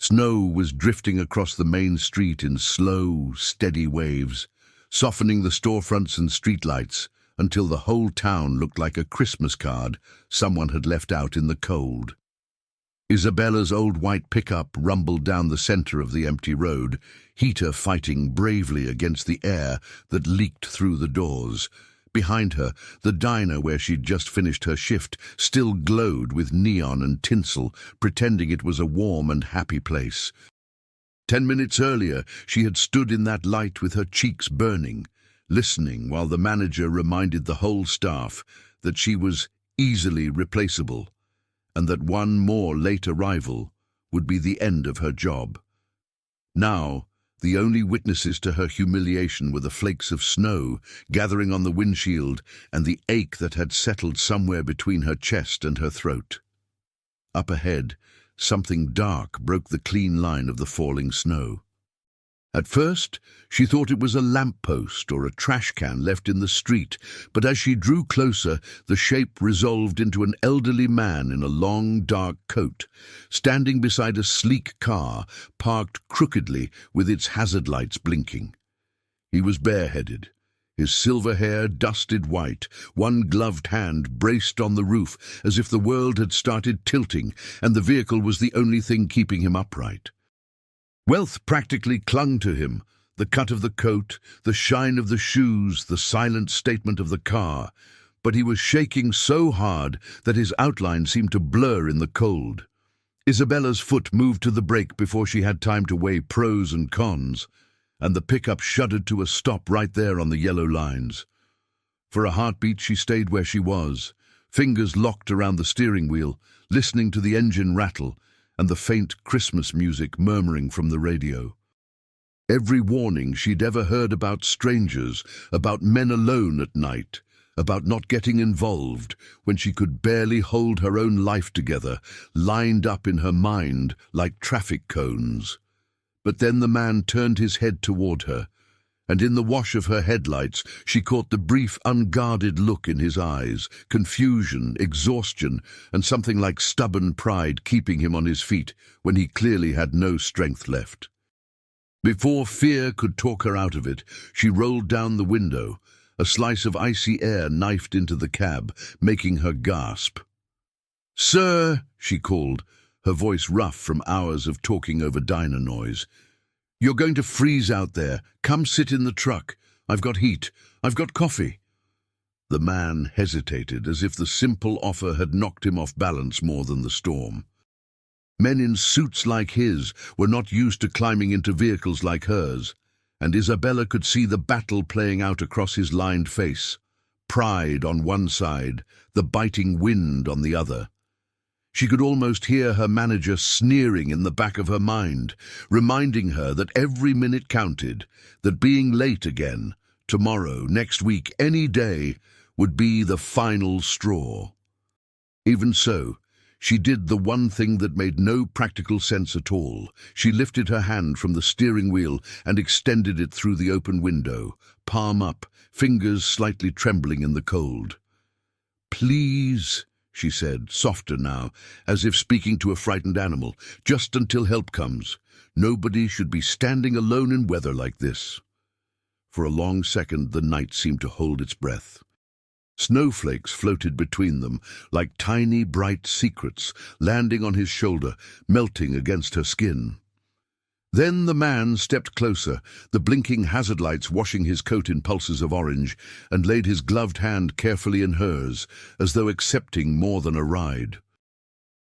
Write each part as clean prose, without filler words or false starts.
Snow was drifting across the main street in slow, steady waves, softening the storefronts and streetlights until the whole town looked like a Christmas card someone had left out in the cold. Isabella's old white pickup rumbled down the center of the empty road, heater fighting bravely against the air that leaked through the doors. Behind her, the diner where she'd just finished her shift still glowed with neon and tinsel, pretending it was a warm and happy place. 10 minutes earlier, she had stood in that light with her cheeks burning, listening while the manager reminded the whole staff that she was easily replaceable, and that one more late arrival would be the end of her job. Now, the only witnesses to her humiliation were the flakes of snow gathering on the windshield and the ache that had settled somewhere between her chest and her throat. Up ahead, something dark broke the clean line of the falling snow. At first, she thought it was a lamppost or a trash can left in the street, but as she drew closer, the shape resolved into an elderly man in a long, dark coat, standing beside a sleek car parked crookedly with its hazard lights blinking. He was bareheaded, his silver hair dusted white, one gloved hand braced on the roof as if the world had started tilting and the vehicle was the only thing keeping him upright. Wealth practically clung to him, the cut of the coat, the shine of the shoes, the silent statement of the car, but he was shaking so hard that his outline seemed to blur in the cold. Isabella's foot moved to the brake before she had time to weigh pros and cons, and the pickup shuddered to a stop right there on the yellow lines. For a heartbeat she stayed where she was, fingers locked around the steering wheel, listening to the engine rattle, and the faint Christmas music murmuring from the radio. Every warning she'd ever heard about strangers, about men alone at night, about not getting involved when she could barely hold her own life together, lined up in her mind like traffic cones. But then the man turned his head toward her, and in the wash of her headlights she caught the brief, unguarded look in his eyes, confusion, exhaustion, and something like stubborn pride keeping him on his feet when he clearly had no strength left. Before fear could talk her out of it, she rolled down the window, a slice of icy air knifed into the cab, making her gasp. "Sir," she called, her voice rough from hours of talking over diner noise. "You're going to freeze out there. Come sit in the truck. I've got heat. I've got coffee." The man hesitated, as if the simple offer had knocked him off balance more than the storm. Men in suits like his were not used to climbing into vehicles like hers, and Isabella could see the battle playing out across his lined face. Pride on one side, the biting wind on the other. She could almost hear her manager sneering in the back of her mind, reminding her that every minute counted, that being late again, tomorrow, next week, any day, would be the final straw. Even so, she did the one thing that made no practical sense at all. She lifted her hand from the steering wheel and extended it through the open window, palm up, fingers slightly trembling in the cold. "Please," she said, softer now, as if speaking to a frightened animal, "just until help comes. Nobody should be standing alone in weather like this." For a long second, the night seemed to hold its breath. Snowflakes floated between them, like tiny, bright secrets, landing on his shoulder, melting against her skin. Then the man stepped closer, the blinking hazard lights washing his coat in pulses of orange, and laid his gloved hand carefully in hers, as though accepting more than a ride.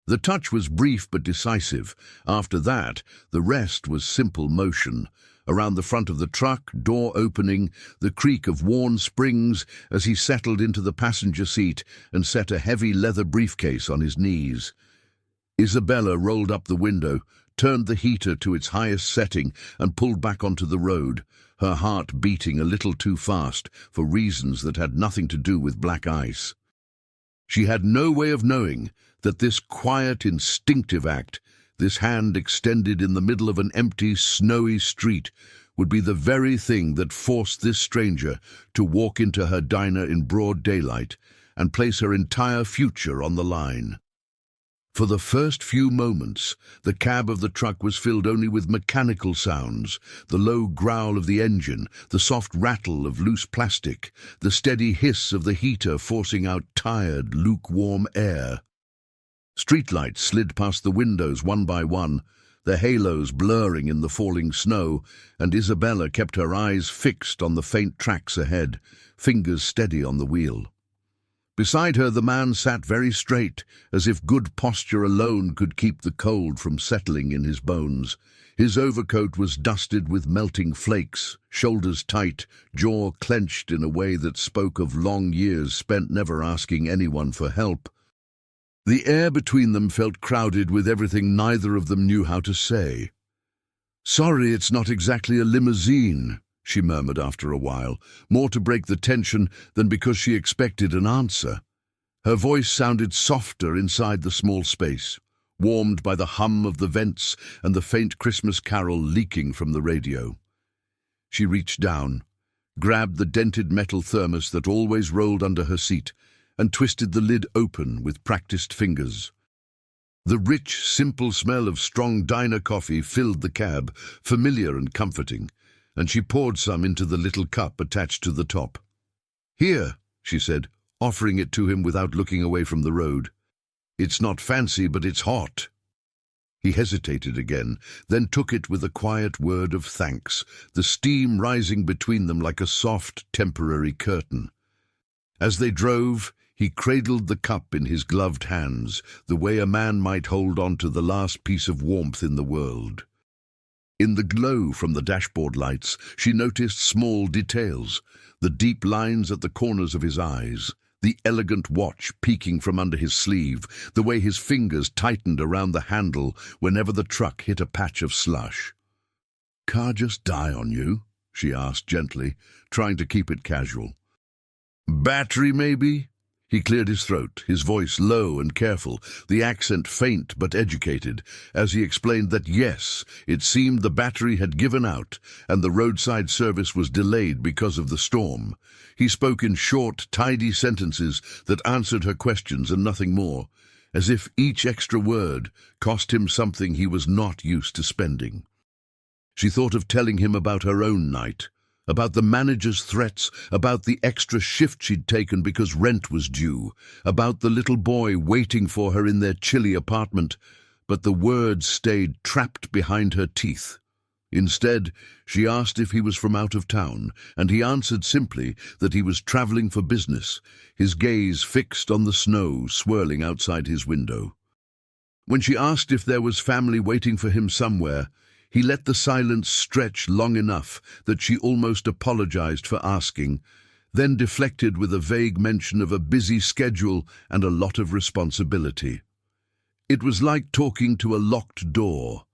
The touch was brief but decisive. After that, the rest was simple motion. Around the front of the truck, door opening, the creak of worn springs as he settled into the passenger seat and set a heavy leather briefcase on his knees. Isabella rolled up the window, turned the heater to its highest setting and pulled back onto the road, her heart beating a little too fast for reasons that had nothing to do with black ice. She had no way of knowing that this quiet, instinctive act, this hand extended in the middle of an empty, snowy street, would be the very thing that forced this stranger to walk into her diner in broad daylight and place her entire future on the line. For the first few moments, the cab of the truck was filled only with mechanical sounds, the low growl of the engine, the soft rattle of loose plastic, the steady hiss of the heater forcing out tired, lukewarm air. Streetlights slid past the windows one by one, their halos blurring in the falling snow, and Isabella kept her eyes fixed on the faint tracks ahead, fingers steady on the wheel. Beside her the man sat very straight, as if good posture alone could keep the cold from settling in his bones. His overcoat was dusted with melting flakes, shoulders tight, jaw clenched in a way that spoke of long years spent never asking anyone for help. The air between them felt crowded with everything neither of them knew how to say. "Sorry, it's not exactly a limousine," she murmured after a while, more to break the tension than because she expected an answer. Her voice sounded softer inside the small space, warmed by the hum of the vents and the faint Christmas carol leaking from the radio. She reached down, grabbed the dented metal thermos that always rolled under her seat, and twisted the lid open with practiced fingers. The rich, simple smell of strong diner coffee filled the cab, familiar and comforting, and she poured some into the little cup attached to the top. "Here," she said, offering it to him without looking away from the road. "It's not fancy, but it's hot." He hesitated again, then took it with a quiet word of thanks, the steam rising between them like a soft, temporary curtain. As they drove, he cradled the cup in his gloved hands, the way a man might hold on to the last piece of warmth in the world. In the glow from the dashboard lights, she noticed small details, the deep lines at the corners of his eyes, the elegant watch peeking from under his sleeve, the way his fingers tightened around the handle whenever the truck hit a patch of slush. "Car just die on you?" she asked gently, trying to keep it casual. "Battery, maybe?" He cleared his throat, his voice low and careful, the accent faint but educated, as he explained that yes, it seemed the battery had given out, and the roadside service was delayed because of the storm. He spoke in short, tidy sentences that answered her questions and nothing more, as if each extra word cost him something he was not used to spending. She thought of telling him about her own night, about the manager's threats, about the extra shift she'd taken because rent was due, about the little boy waiting for her in their chilly apartment, but the words stayed trapped behind her teeth. Instead, she asked if he was from out of town, and he answered simply that he was traveling for business, his gaze fixed on the snow swirling outside his window. When she asked if there was family waiting for him somewhere, he let the silence stretch long enough that she almost apologized for asking, then deflected with a vague mention of a busy schedule and a lot of responsibility. It was like talking to a locked door,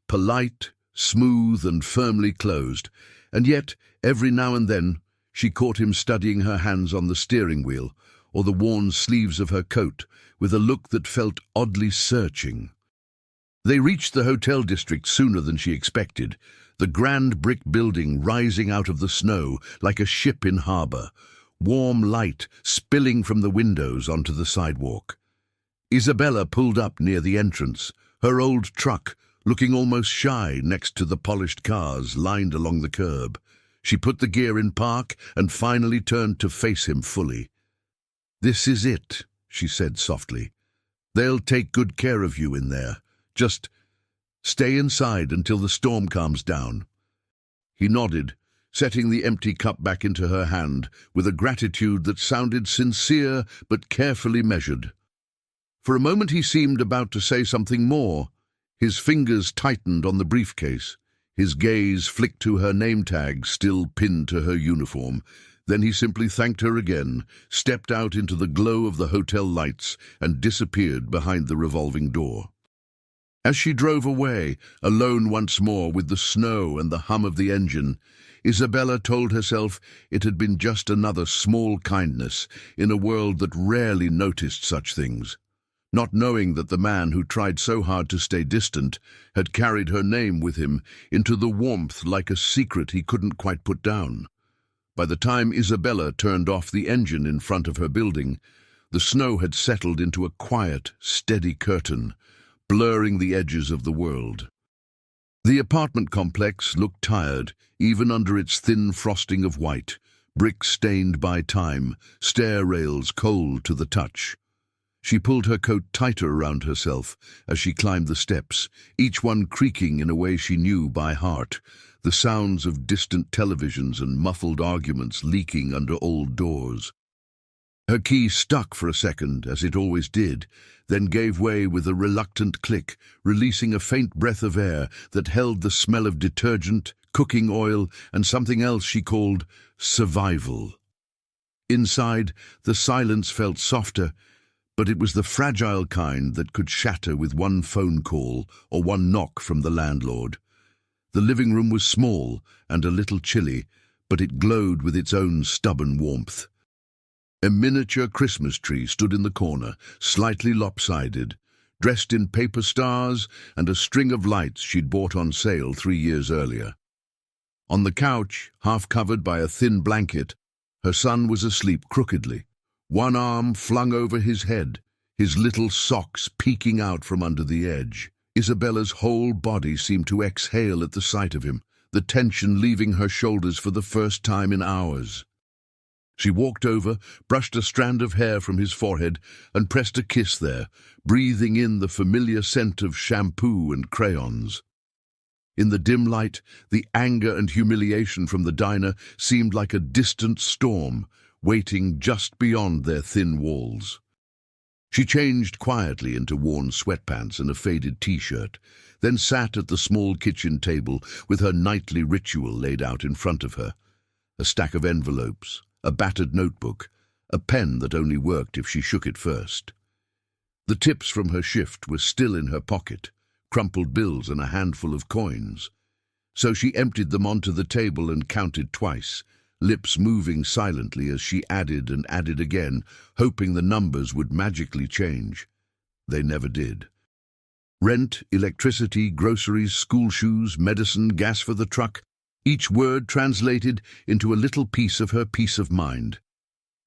polite, smooth and firmly closed, and yet, every now and then, she caught him studying her hands on the steering wheel or the worn sleeves of her coat with a look that felt oddly searching. They reached the hotel district sooner than she expected, the grand brick building rising out of the snow like a ship in harbor, warm light spilling from the windows onto the sidewalk. Isabella pulled up near the entrance, her old truck looking almost shy next to the polished cars lined along the curb. She put the gear in park and finally turned to face him fully. "This is it," she said softly. "They'll take good care of you in there. Just stay inside until the storm calms down." He nodded, setting the empty cup back into her hand with a gratitude that sounded sincere but carefully measured. For a moment he seemed about to say something more. His fingers tightened on the briefcase. His gaze flicked to her name tag still pinned to her uniform. Then he simply thanked her again, stepped out into the glow of the hotel lights, and disappeared behind the revolving door. As she drove away, alone once more with the snow and the hum of the engine, Isabella told herself it had been just another small kindness in a world that rarely noticed such things, not knowing that the man who tried so hard to stay distant had carried her name with him into the warmth like a secret he couldn't quite put down. By the time Isabella turned off the engine in front of her building, The snow had settled into a quiet, steady curtain, blurring the edges of the world. The apartment complex looked tired, even under its thin frosting of white, bricks stained by time, stair rails cold to the touch. She pulled her coat tighter around herself as she climbed the steps, each one creaking in a way she knew by heart, the sounds of distant televisions and muffled arguments leaking under old doors. Her key stuck for a second, as it always did, then gave way with a reluctant click, releasing a faint breath of air that held the smell of detergent, cooking oil, and something else she called survival. Inside, the silence felt softer, but it was the fragile kind that could shatter with one phone call or one knock from the landlord. The living room was small and a little chilly, but it glowed with its own stubborn warmth. A miniature Christmas tree stood in the corner, slightly lopsided, dressed in paper stars and a string of lights she'd bought on sale 3 years earlier. On the couch, half covered by a thin blanket, her son was asleep crookedly, one arm flung over his head, his little socks peeking out from under the edge. Isabella's whole body seemed to exhale at the sight of him, the tension leaving her shoulders for the first time in hours. She walked over, brushed a strand of hair from his forehead, and pressed a kiss there, breathing in the familiar scent of shampoo and crayons. In the dim light, the anger and humiliation from the diner seemed like a distant storm, waiting just beyond their thin walls. She changed quietly into worn sweatpants and a faded t-shirt, then sat at the small kitchen table with her nightly ritual laid out in front of her. A stack of envelopes, a battered notebook, a pen that only worked if she shook it first. The tips from her shift were still in her pocket, crumpled bills and a handful of coins. So she emptied them onto the table and counted twice, lips moving silently as she added and added again, hoping the numbers would magically change. They never did. Rent, electricity, groceries, school shoes, medicine, gas for the truck, each word translated into a little piece of her peace of mind.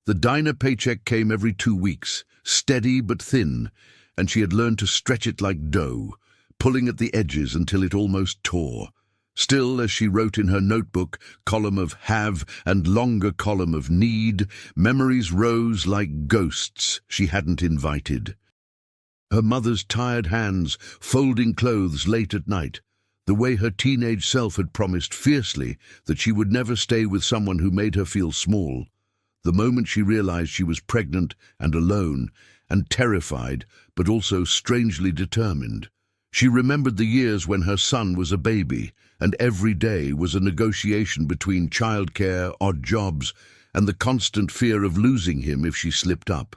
The diner paycheck came every 2 weeks, steady but thin, and she had learned to stretch it like dough, pulling at the edges until it almost tore. Still, as she wrote in her notebook, column of have and longer column of need, memories rose like ghosts she hadn't invited. Her mother's tired hands folding clothes late at night, the way her teenage self had promised fiercely that she would never stay with someone who made her feel small. The moment she realized she was pregnant and alone and terrified, but also strangely determined. She remembered the years when her son was a baby, and every day was a negotiation between childcare, odd jobs, and the constant fear of losing him if she slipped up.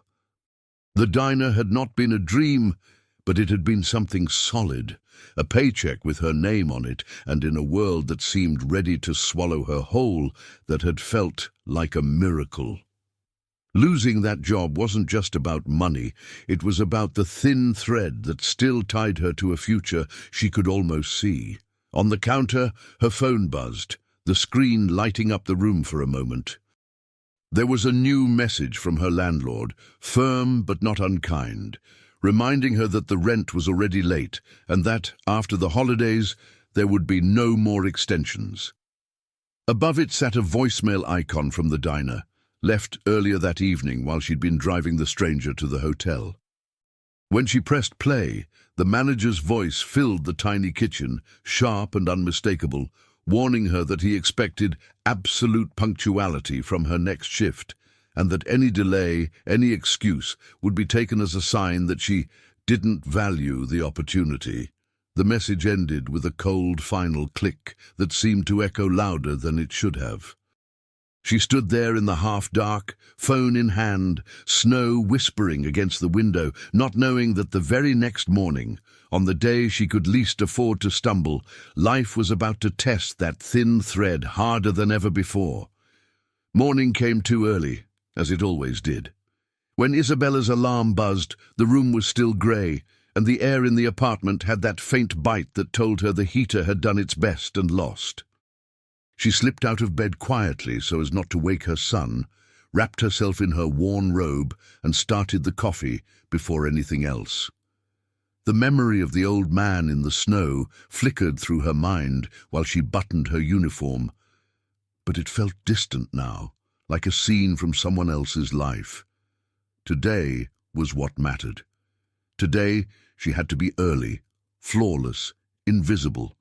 The diner had not been a dream, but it had been something solid, a paycheck with her name on it, and in a world that seemed ready to swallow her whole, that had felt like a miracle. Losing that job wasn't just about money, it was about the thin thread that still tied her to a future she could almost see. On the counter, her phone buzzed, the screen lighting up the room for a moment. There was a new message from her landlord, firm but not unkind, reminding her that the rent was already late and that, after the holidays, there would be no more extensions. Above it sat a voicemail icon from the diner, left earlier that evening while she'd been driving the stranger to the hotel. When she pressed play, the manager's voice filled the tiny kitchen, sharp and unmistakable, warning her that he expected absolute punctuality from her next shift, and that any delay, any excuse, would be taken as a sign that she didn't value the opportunity. The message ended with a cold final click that seemed to echo louder than it should have. She stood there in the half-dark, phone in hand, snow whispering against the window, not knowing that the very next morning, on the day she could least afford to stumble, life was about to test that thin thread harder than ever before. Morning came too early, as it always did. When Isabella's alarm buzzed, the room was still grey, and the air in the apartment had that faint bite that told her the heater had done its best and lost. She slipped out of bed quietly so as not to wake her son, wrapped herself in her worn robe, and started the coffee before anything else. The memory of the old man in the snow flickered through her mind while she buttoned her uniform, but it felt distant now, like a scene from someone else's life. Today was what mattered. Today she had to be early, flawless, invisible,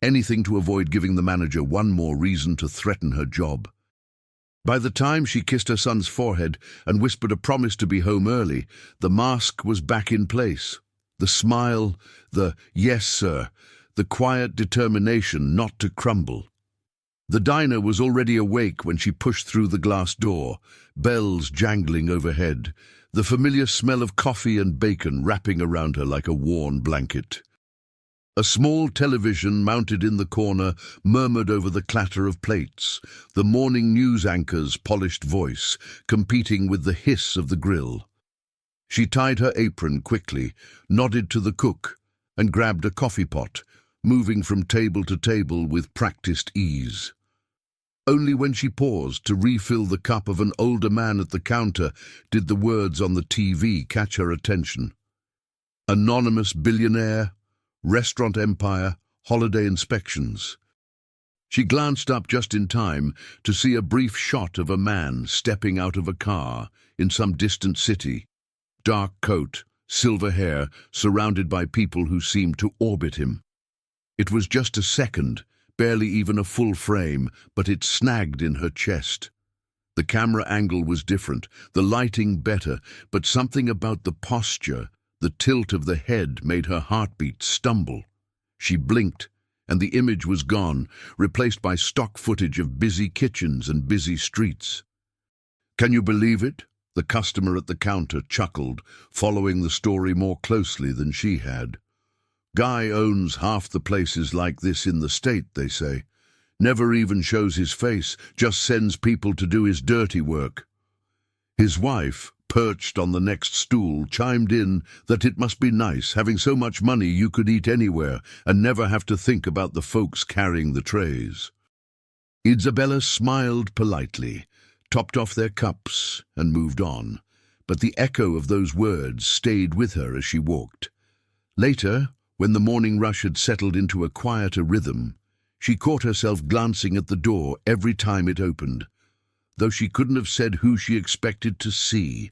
anything to avoid giving the manager one more reason to threaten her job. By the time she kissed her son's forehead and whispered a promise to be home early, the mask was back in place. The smile, the "yes, sir," the quiet determination not to crumble. The diner was already awake when she pushed through the glass door, bells jangling overhead, the familiar smell of coffee and bacon wrapping around her like a worn blanket. A small television mounted in the corner murmured over the clatter of plates, the morning news anchor's polished voice competing with the hiss of the grill. She tied her apron quickly, nodded to the cook, and grabbed a coffee pot, moving from table to table with practiced ease. Only when she paused to refill the cup of an older man at the counter did the words on the TV catch her attention. Anonymous billionaire, restaurant empire, holiday inspections. She glanced up just in time to see a brief shot of a man stepping out of a car in some distant city. Dark coat, silver hair, surrounded by people who seemed to orbit him. It was just a second, barely even a full frame, but it snagged in her chest. The camera angle was different, the lighting better, but something about the posture, the tilt of the head made her heartbeat stumble. She blinked, and the image was gone, replaced by stock footage of busy kitchens and busy streets. "Can you believe it?" The customer at the counter chuckled, following the story more closely than she had. "Guy owns half the places like this in the state, they say. Never even shows his face, just sends people to do his dirty work." His wife, perched on the next stool, chimed in that it must be nice having so much money you could eat anywhere and never have to think about the folks carrying the trays. Isabella smiled politely, topped off their cups, and moved on, but the echo of those words stayed with her as she walked. Later, when the morning rush had settled into a quieter rhythm, she caught herself glancing at the door every time it opened, though she couldn't have said who she expected to see.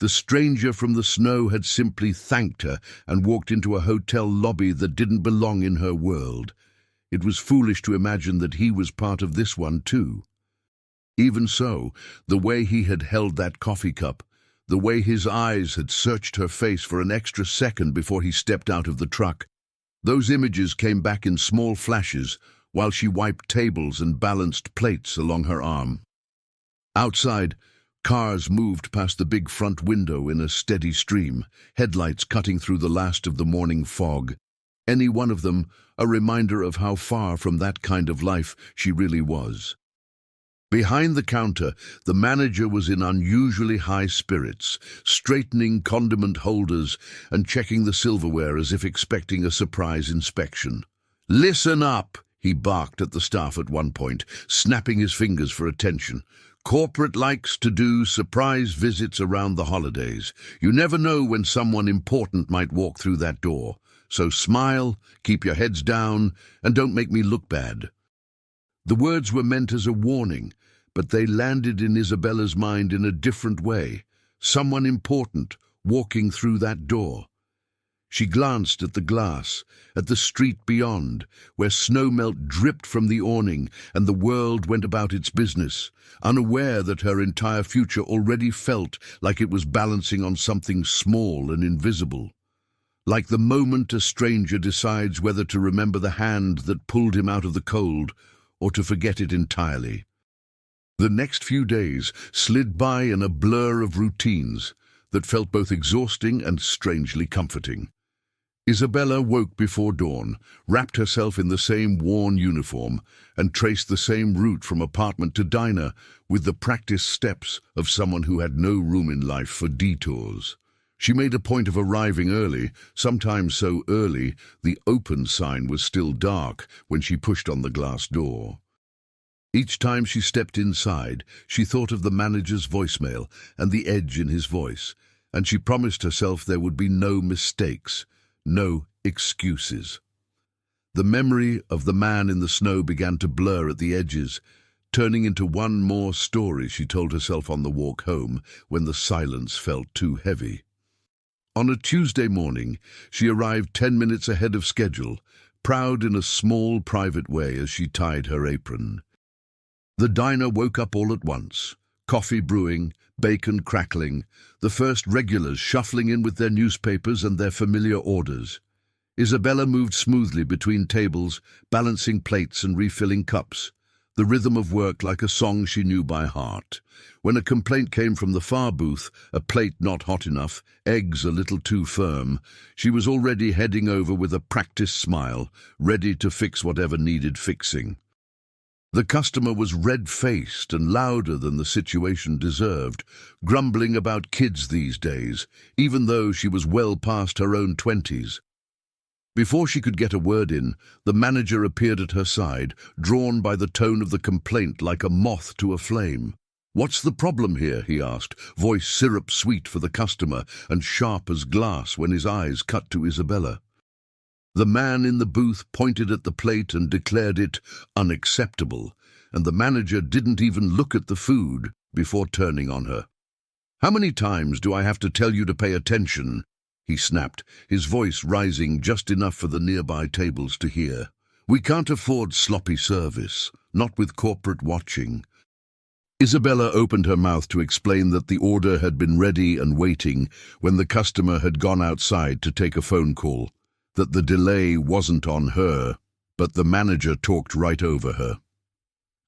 The stranger from the snow had simply thanked her and walked into a hotel lobby that didn't belong in her world. It was foolish to imagine that he was part of this one too. Even so, the way he had held that coffee cup, the way his eyes had searched her face for an extra second before he stepped out of the truck, those images came back in small flashes while she wiped tables and balanced plates along her arm. Outside, cars moved past the big front window in a steady stream, headlights cutting through the last of the morning fog. Any one of them a reminder of how far from that kind of life she really was. Behind the counter, the manager was in unusually high spirits, straightening condiment holders and checking the silverware as if expecting a surprise inspection. "Listen up," he barked at the staff at one point, snapping his fingers for attention. "Corporate likes to do surprise visits around the holidays. You never know when someone important might walk through that door. So smile, keep your heads down, and don't make me look bad." The words were meant as a warning, but they landed in Isabella's mind in a different way. Someone important walking through that door. She glanced at the glass, at the street beyond, where snowmelt dripped from the awning and the world went about its business, unaware that her entire future already felt like it was balancing on something small and invisible. Like the moment a stranger decides whether to remember the hand that pulled him out of the cold or to forget it entirely. The next few days slid by in a blur of routines that felt both exhausting and strangely comforting. Isabella woke before dawn, wrapped herself in the same worn uniform, and traced the same route from apartment to diner with the practiced steps of someone who had no room in life for detours. She made a point of arriving early, sometimes so early the open sign was still dark when she pushed on the glass door. Each time she stepped inside, she thought of the manager's voicemail and the edge in his voice, and she promised herself there would be no mistakes, no excuses. The memory of the man in the snow began to blur at the edges, turning into one more story she told herself on the walk home when the silence felt too heavy. On a Tuesday morning, she arrived 10 minutes ahead of schedule, proud in a small, private way as she tied her apron. The diner woke up all at once, coffee brewing, bacon crackling, the first regulars shuffling in with their newspapers and their familiar orders. Isabella moved smoothly between tables, balancing plates and refilling cups, the rhythm of work like a song she knew by heart. When a complaint came from the far booth, a plate not hot enough, eggs a little too firm, she was already heading over with a practiced smile, ready to fix whatever needed fixing. The customer was red-faced and louder than the situation deserved, grumbling about kids these days, even though she was well past her own 20s. Before she could get a word in, the manager appeared at her side, drawn by the tone of the complaint like a moth to a flame. "What's the problem here?" he asked, voice syrup-sweet for the customer and sharp as glass when his eyes cut to Isabella. The man in the booth pointed at the plate and declared it unacceptable, and the manager didn't even look at the food before turning on her. "How many times do I have to tell you to pay attention?" he snapped, his voice rising just enough for the nearby tables to hear. "We can't afford sloppy service, not with corporate watching." Isabella opened her mouth to explain that the order had been ready and waiting when the customer had gone outside to take a phone call, that the delay wasn't on her, but the manager talked right over her.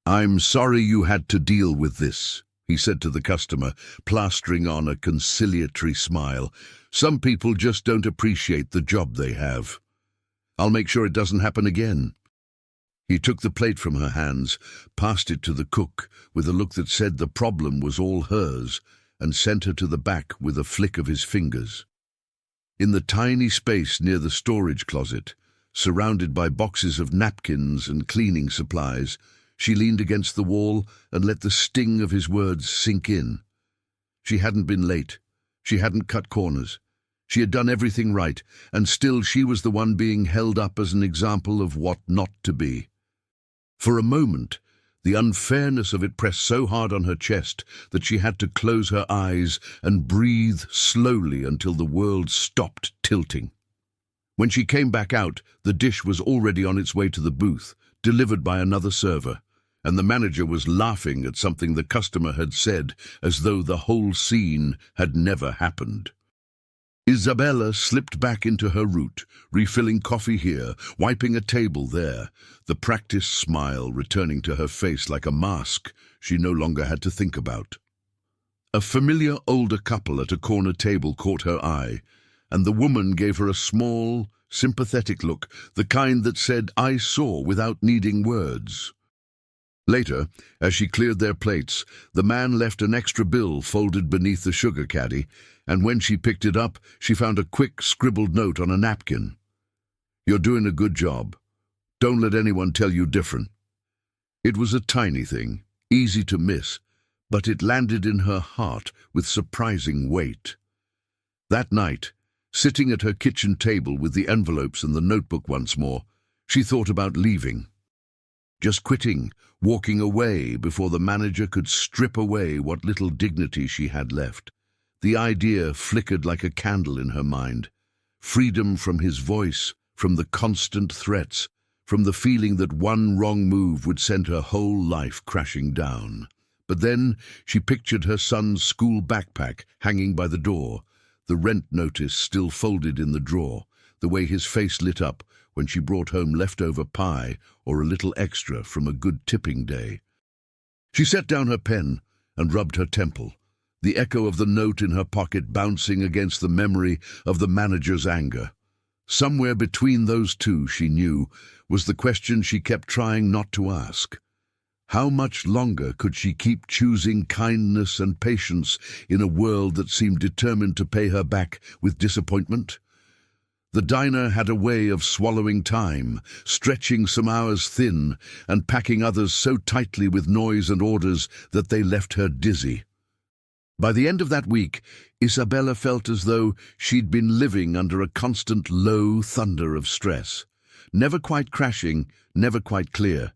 "I'm sorry you had to deal with this," he said to the customer, plastering on a conciliatory smile. "Some people just don't appreciate the job they have. I'll make sure it doesn't happen again." He took the plate from her hands, passed it to the cook with a look that said the problem was all hers, and sent her to the back with a flick of his fingers. In the tiny space near the storage closet, surrounded by boxes of napkins and cleaning supplies, she leaned against the wall and let the sting of his words sink in. She hadn't been late. She hadn't cut corners. She had done everything right, and still she was the one being held up as an example of what not to be. For a moment, the unfairness of it pressed so hard on her chest that she had to close her eyes and breathe slowly until the world stopped tilting. When she came back out, the dish was already on its way to the booth, delivered by another server, and the manager was laughing at something the customer had said as though the whole scene had never happened. Isabella slipped back into her route, refilling coffee here, wiping a table there, the practiced smile returning to her face like a mask she no longer had to think about. A familiar older couple at a corner table caught her eye, and the woman gave her a small, sympathetic look, the kind that said, "I saw," without needing words. Later, as she cleared their plates, the man left an extra bill folded beneath the sugar caddy, and when she picked it up, she found a quick, scribbled note on a napkin. "You're doing a good job. Don't let anyone tell you different." It was a tiny thing, easy to miss, but it landed in her heart with surprising weight. That night, sitting at her kitchen table with the envelopes and the notebook once more, she thought about leaving. Just quitting, walking away before the manager could strip away what little dignity she had left. The idea flickered like a candle in her mind. Freedom from his voice, from the constant threats, from the feeling that one wrong move would send her whole life crashing down. But then she pictured her son's school backpack hanging by the door, the rent notice still folded in the drawer, the way his face lit up when she brought home leftover pie or a little extra from a good tipping day. She set down her pen and rubbed her temple, the echo of the note in her pocket bouncing against the memory of the manager's anger. Somewhere between those two, she knew, was the question she kept trying not to ask. How much longer could she keep choosing kindness and patience in a world that seemed determined to pay her back with disappointment? The diner had a way of swallowing time, stretching some hours thin and packing others so tightly with noise and orders that they left her dizzy. By the end of that week, Isabella felt as though she'd been living under a constant low thunder of stress, never quite crashing, never quite clear.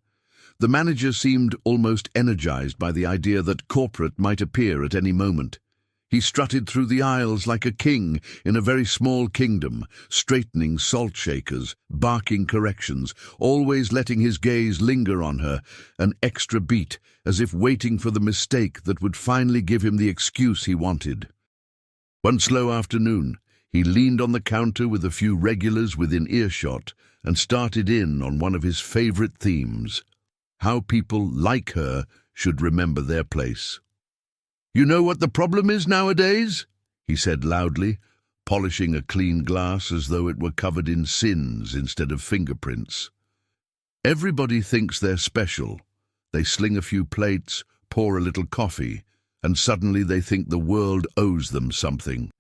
The manager seemed almost energized by the idea that corporate might appear at any moment. He strutted through the aisles like a king in a very small kingdom, straightening salt shakers, barking corrections, always letting his gaze linger on her, an extra beat, as if waiting for the mistake that would finally give him the excuse he wanted. One slow afternoon, he leaned on the counter with a few regulars within earshot and started in on one of his favorite themes: how people like her should remember their place. "You know what the problem is nowadays?" he said loudly, polishing a clean glass as though it were covered in sins instead of fingerprints. "Everybody thinks they're special. They sling a few plates, pour a little coffee, and suddenly they think the world owes them something."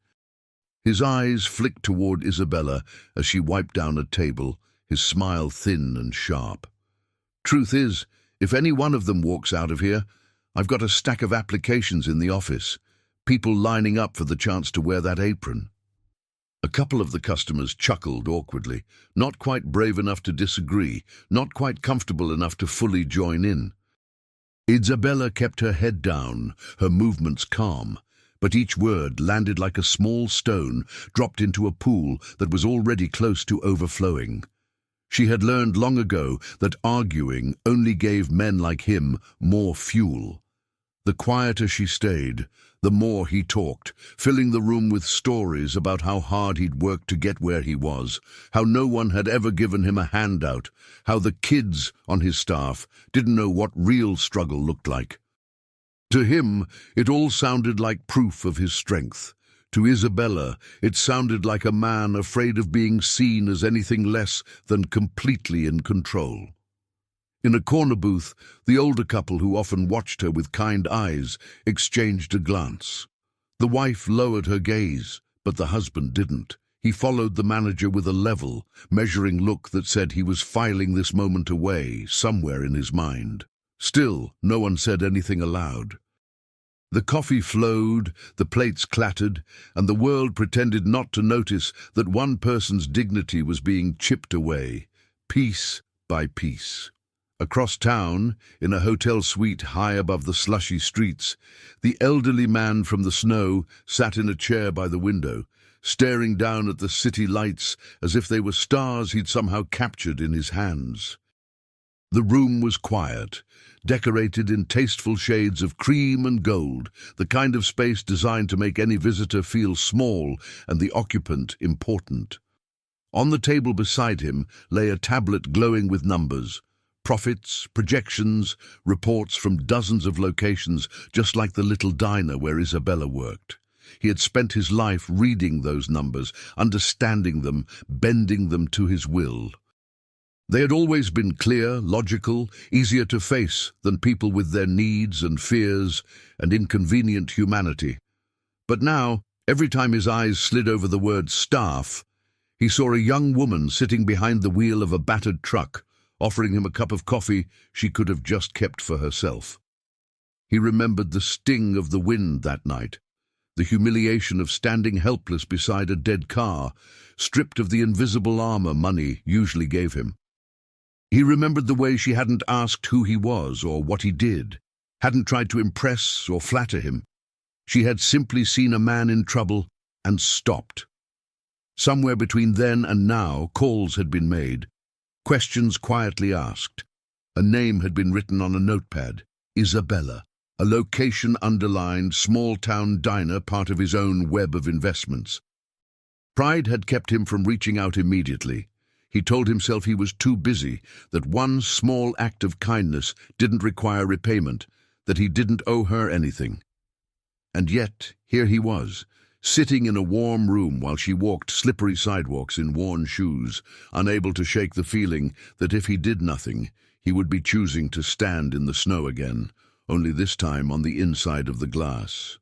His eyes flicked toward Isabella as she wiped down a table, his smile thin and sharp. "Truth is, if any one of them walks out of here, I've got a stack of applications in the office, people lining up for the chance to wear that apron." A couple of the customers chuckled awkwardly, not quite brave enough to disagree, not quite comfortable enough to fully join in. Isabella kept her head down, her movements calm, but each word landed like a small stone dropped into a pool that was already close to overflowing. She had learned long ago that arguing only gave men like him more fuel. The quieter she stayed, the more he talked, filling the room with stories about how hard he'd worked to get where he was, how no one had ever given him a handout, how the kids on his staff didn't know what real struggle looked like. To him, it all sounded like proof of his strength. To Isabella, it sounded like a man afraid of being seen as anything less than completely in control. In a corner booth, the older couple, who often watched her with kind eyes, exchanged a glance. The wife lowered her gaze, but the husband didn't. He followed the manager with a level, measuring look that said he was filing this moment away, somewhere in his mind. Still, no one said anything aloud. The coffee flowed, the plates clattered, and the world pretended not to notice that one person's dignity was being chipped away, piece by piece. Across town, in a hotel suite high above the slushy streets, the elderly man from the snow sat in a chair by the window, staring down at the city lights as if they were stars he'd somehow captured in his hands. The room was quiet, decorated in tasteful shades of cream and gold, the kind of space designed to make any visitor feel small and the occupant important. On the table beside him lay a tablet glowing with numbers, profits, projections, reports from dozens of locations, just like the little diner where Isabella worked. He had spent his life reading those numbers, understanding them, bending them to his will. They had always been clear, logical, easier to face than people with their needs and fears and inconvenient humanity. But now, every time his eyes slid over the word staff, he saw a young woman sitting behind the wheel of a battered truck, offering him a cup of coffee she could have just kept for herself. He remembered the sting of the wind that night, the humiliation of standing helpless beside a dead car, stripped of the invisible armor money usually gave him. He remembered the way she hadn't asked who he was or what he did, hadn't tried to impress or flatter him. She had simply seen a man in trouble and stopped. Somewhere between then and now, calls had been made, questions quietly asked. A name had been written on a notepad, Isabella, a location underlined, small-town diner, part of his own web of investments. Pride had kept him from reaching out immediately. He told himself he was too busy, that one small act of kindness didn't require repayment, that he didn't owe her anything. And yet, here he was, sitting in a warm room while she walked slippery sidewalks in worn shoes, unable to shake the feeling that if he did nothing, he would be choosing to stand in the snow again, only this time on the inside of the glass.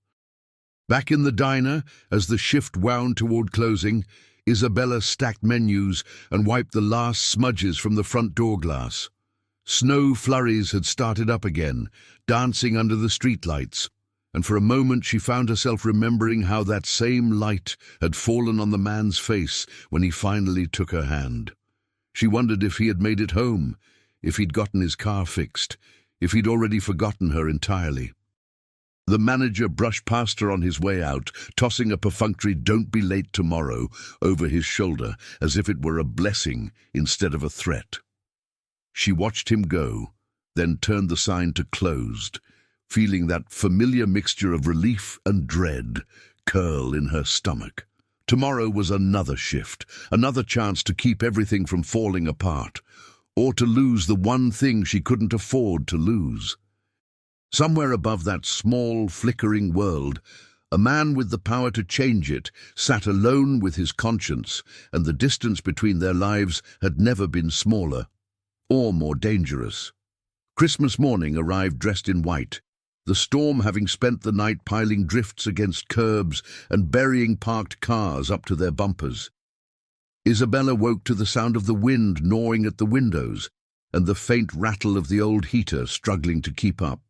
Back in the diner, as the shift wound toward closing, Isabella stacked menus and wiped the last smudges from the front door glass. Snow flurries had started up again, dancing under the streetlights, and for a moment she found herself remembering how that same light had fallen on the man's face when he finally took her hand. She wondered if he had made it home, if he'd gotten his car fixed, if he'd already forgotten her entirely. The manager brushed past her on his way out, tossing a perfunctory "don't be late tomorrow" over his shoulder as if it were a blessing instead of a threat. She watched him go, then turned the sign to "closed," feeling that familiar mixture of relief and dread curl in her stomach. Tomorrow was another shift, another chance to keep everything from falling apart, or to lose the one thing she couldn't afford to lose. Somewhere above that small, flickering world, a man with the power to change it sat alone with his conscience, and the distance between their lives had never been smaller or more dangerous. Christmas morning arrived dressed in white, the storm having spent the night piling drifts against curbs and burying parked cars up to their bumpers. Isabella woke to the sound of the wind gnawing at the windows and the faint rattle of the old heater struggling to keep up.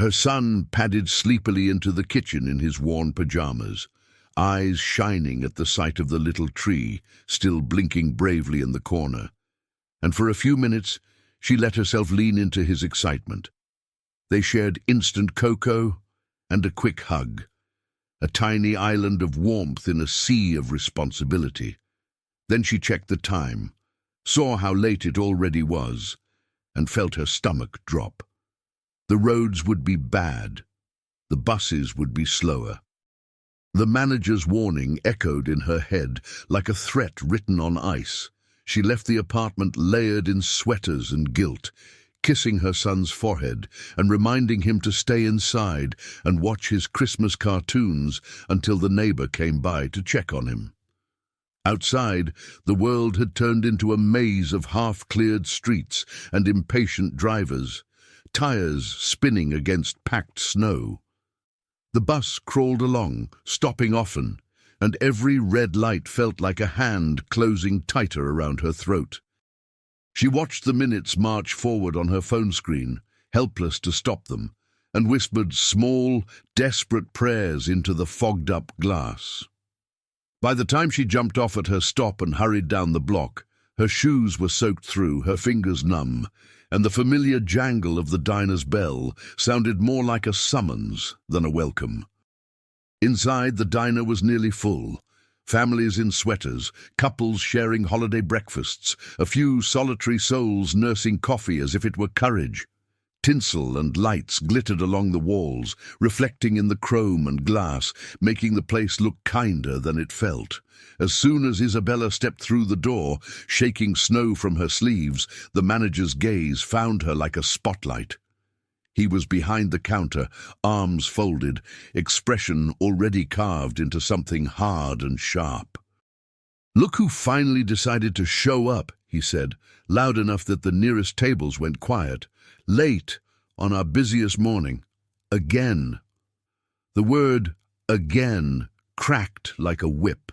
Her son padded sleepily into the kitchen in his worn pajamas, eyes shining at the sight of the little tree still blinking bravely in the corner, and for a few minutes she let herself lean into his excitement. They shared instant cocoa and a quick hug, a tiny island of warmth in a sea of responsibility. Then she checked the time, saw how late it already was, and felt her stomach drop. The roads would be bad. The buses would be slower. The manager's warning echoed in her head like a threat written on ice. She left the apartment layered in sweaters and guilt, kissing her son's forehead and reminding him to stay inside and watch his Christmas cartoons until the neighbor came by to check on him. Outside, the world had turned into a maze of half-cleared streets and impatient drivers, tires spinning against packed snow. The bus crawled along, stopping often, and every red light felt like a hand closing tighter around her throat. She watched the minutes march forward on her phone screen, helpless to stop them, and whispered small, desperate prayers into the fogged-up glass. By the time she jumped off at her stop and hurried down the block, her shoes were soaked through, her fingers numb, and the familiar jangle of the diner's bell sounded more like a summons than a welcome. Inside, the diner was nearly full. Families in sweaters, couples sharing holiday breakfasts, a few solitary souls nursing coffee as if it were courage. Tinsel and lights glittered along the walls, reflecting in the chrome and glass, making the place look kinder than it felt. As soon as Isabella stepped through the door, shaking snow from her sleeves, the manager's gaze found her like a spotlight. He was behind the counter, arms folded, expression already carved into something hard and sharp. "Look who finally decided to show up," he said, loud enough that the nearest tables went quiet. "Late on our busiest morning. Again." The word "again" cracked like a whip.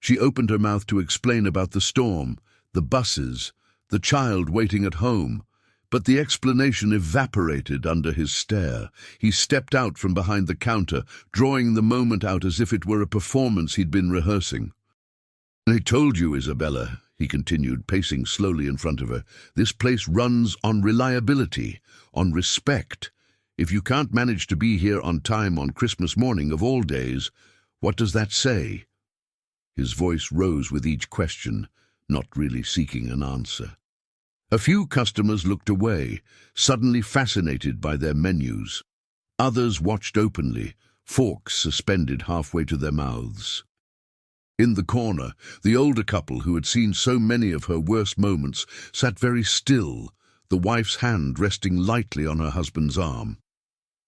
She opened her mouth to explain about the storm, the buses, the child waiting at home, but the explanation evaporated under his stare. He stepped out from behind the counter, drawing the moment out as if it were a performance he'd been rehearsing. "I told you, Isabella," he continued, pacing slowly in front of her, "this place runs on reliability, on respect. If you can't manage to be here on time on Christmas morning of all days, what does that say?" His voice rose with each question, not really seeking an answer. A few customers looked away, suddenly fascinated by their menus. Others watched openly, forks suspended halfway to their mouths. In the corner, the older couple who had seen so many of her worst moments sat very still, the wife's hand resting lightly on her husband's arm.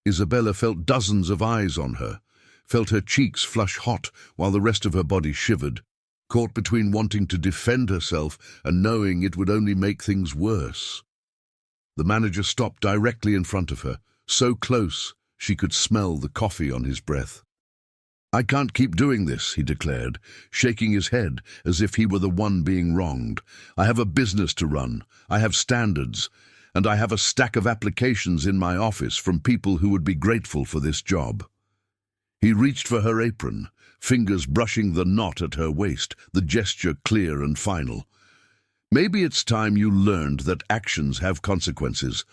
Isabella felt dozens of eyes on her, felt her cheeks flush hot while the rest of her body shivered, caught between wanting to defend herself and knowing it would only make things worse. The manager stopped directly in front of her, so close she could smell the coffee on his breath. "I can't keep doing this," he declared, shaking his head as if he were the one being wronged. "I have a business to run, I have standards, and I have a stack of applications in my office from people who would be grateful for this job." He reached for her apron, fingers brushing the knot at her waist, the gesture clear and final. "Maybe it's time you learned that actions have consequences.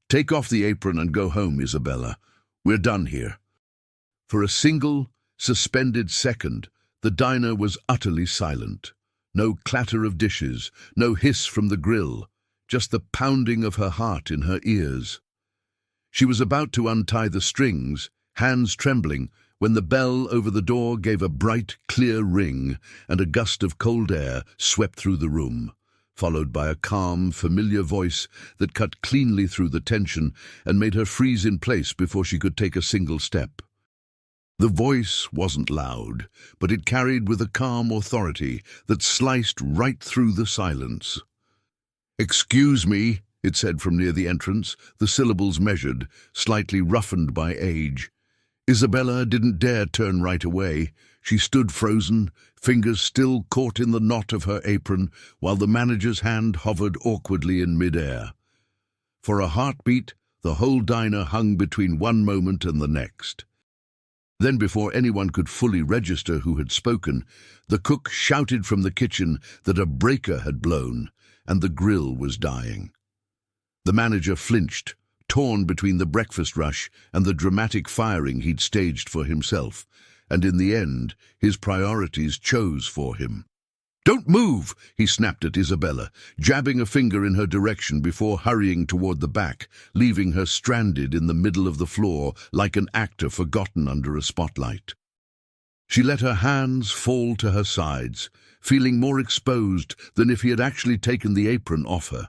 Take off the apron and go home, Isabella. We're done here." For a single, suspended second, the diner was utterly silent. No clatter of dishes, no hiss from the grill, just the pounding of her heart in her ears. She was about to untie the strings, hands trembling, when the bell over the door gave a bright, clear ring, and a gust of cold air swept through the room, followed by a calm, familiar voice that cut cleanly through the tension and made her freeze in place before she could take a single step. The voice wasn't loud, but it carried with a calm authority that sliced right through the silence. "Excuse me," it said from near the entrance, the syllables measured, slightly roughened by age. Isabella didn't dare turn right away. She stood frozen, fingers still caught in the knot of her apron, while the manager's hand hovered awkwardly in midair. For a heartbeat, the whole diner hung between one moment and the next. Then, before anyone could fully register who had spoken, the cook shouted from the kitchen that a breaker had blown, and the grill was dying. The manager flinched, torn between the breakfast rush and the dramatic firing he'd staged for himself, and in the end, his priorities chose for him. "Don't move!" he snapped at Isabella, jabbing a finger in her direction before hurrying toward the back, leaving her stranded in the middle of the floor like an actor forgotten under a spotlight. She let her hands fall to her sides, feeling more exposed than if he had actually taken the apron off her.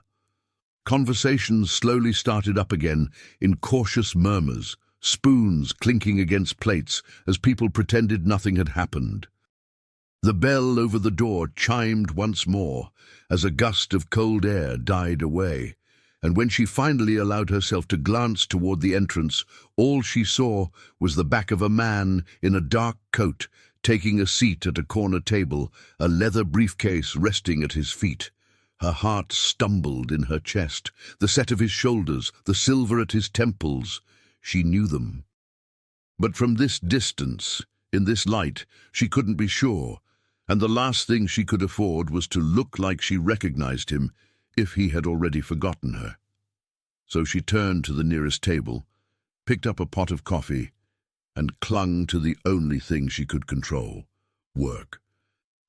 Conversations slowly started up again in cautious murmurs, spoons clinking against plates as people pretended nothing had happened. The bell over the door chimed once more as a gust of cold air died away, and when she finally allowed herself to glance toward the entrance, all she saw was the back of a man in a dark coat taking a seat at a corner table, a leather briefcase resting at his feet. Her heart stumbled in her chest, the set of his shoulders, the silver at his temples. She knew them. But from this distance, in this light, she couldn't be sure, and the last thing she could afford was to look like she recognized him, if he had already forgotten her. So she turned to the nearest table, picked up a pot of coffee, and clung to the only thing she could control: work.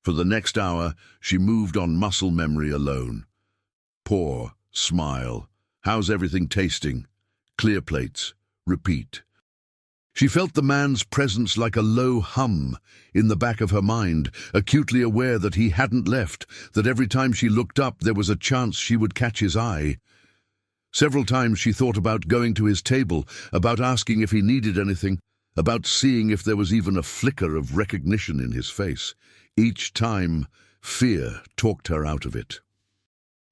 For the next hour, she moved on muscle memory alone. Pour, smile, how's everything tasting? Clear plates, repeat. She felt the man's presence like a low hum in the back of her mind, acutely aware that he hadn't left, that every time she looked up there was a chance she would catch his eye. Several times she thought about going to his table, about asking if he needed anything, about seeing if there was even a flicker of recognition in his face. Each time, fear talked her out of it.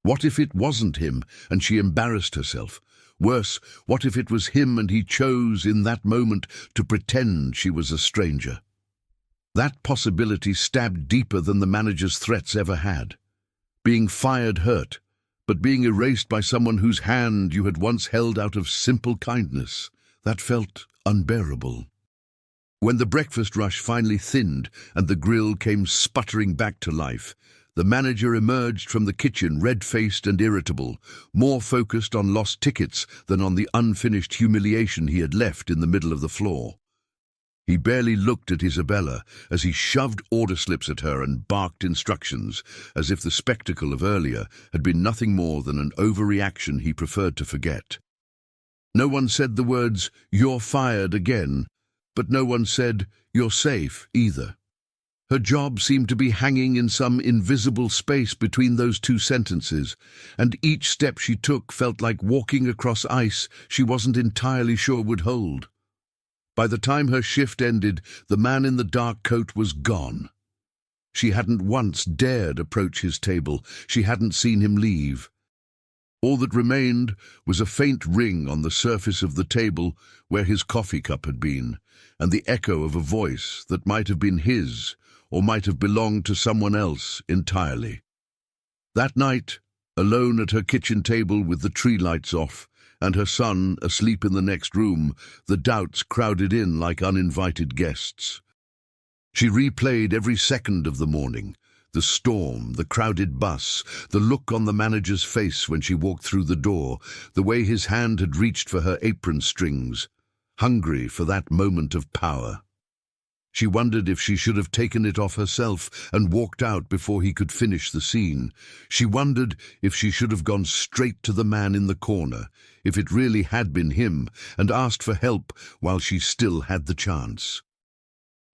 What if it wasn't him and she embarrassed herself? Worse, what if it was him and he chose in that moment to pretend she was a stranger? That possibility stabbed deeper than the manager's threats ever had. Being fired hurt, but being erased by someone whose hand you had once held out of simple kindness, that felt unbearable. When the breakfast rush finally thinned and the grill came sputtering back to life, the manager emerged from the kitchen red-faced and irritable, more focused on lost tickets than on the unfinished humiliation he had left in the middle of the floor. He barely looked at Isabella as he shoved order slips at her and barked instructions, as if the spectacle of earlier had been nothing more than an overreaction he preferred to forget. No one said the words, "You're fired," again, but no one said, "You're safe," either. Her job seemed to be hanging in some invisible space between those two sentences, and each step she took felt like walking across ice she wasn't entirely sure would hold. By the time her shift ended, the man in the dark coat was gone. She hadn't once dared approach his table. She hadn't seen him leave. All that remained was a faint ring on the surface of the table where his coffee cup had been, and the echo of a voice that might have been his or might have belonged to someone else entirely. That night, alone at her kitchen table with the tree lights off and her son asleep in the next room, the doubts crowded in like uninvited guests. She replayed every second of the morning, the storm, the crowded bus, the look on the manager's face when she walked through the door, the way his hand had reached for her apron strings, hungry for that moment of power. She wondered if she should have taken it off herself and walked out before he could finish the scene. She wondered if she should have gone straight to the man in the corner, if it really had been him, and asked for help while she still had the chance.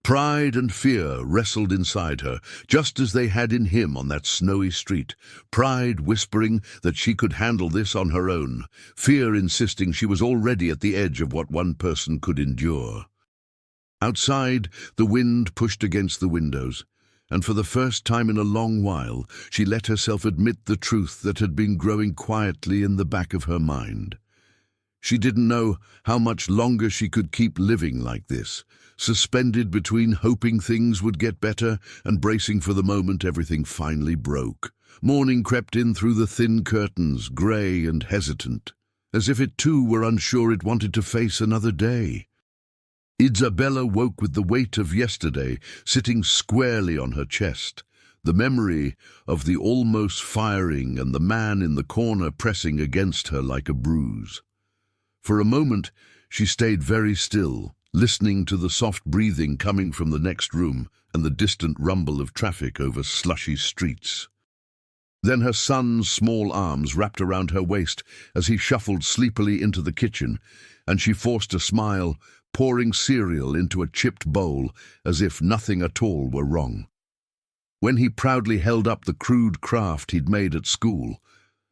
Pride and fear wrestled inside her, just as they had in him on that snowy street. Pride whispering that she could handle this on her own, fear insisting she was already at the edge of what one person could endure. Outside, the wind pushed against the windows, and for the first time in a long while, she let herself admit the truth that had been growing quietly in the back of her mind. She didn't know how much longer she could keep living like this, suspended between hoping things would get better and bracing for the moment everything finally broke. Morning crept in through the thin curtains, grey and hesitant, as if it too were unsure it wanted to face another day. Isabella woke with the weight of yesterday sitting squarely on her chest, the memory of the almost firing and the man in the corner pressing against her like a bruise. For a moment she stayed very still, listening to the soft breathing coming from the next room and the distant rumble of traffic over slushy streets. Then her son's small arms wrapped around her waist as he shuffled sleepily into the kitchen, and she forced a smile, pouring cereal into a chipped bowl as if nothing at all were wrong. When he proudly held up the crude craft he'd made at school,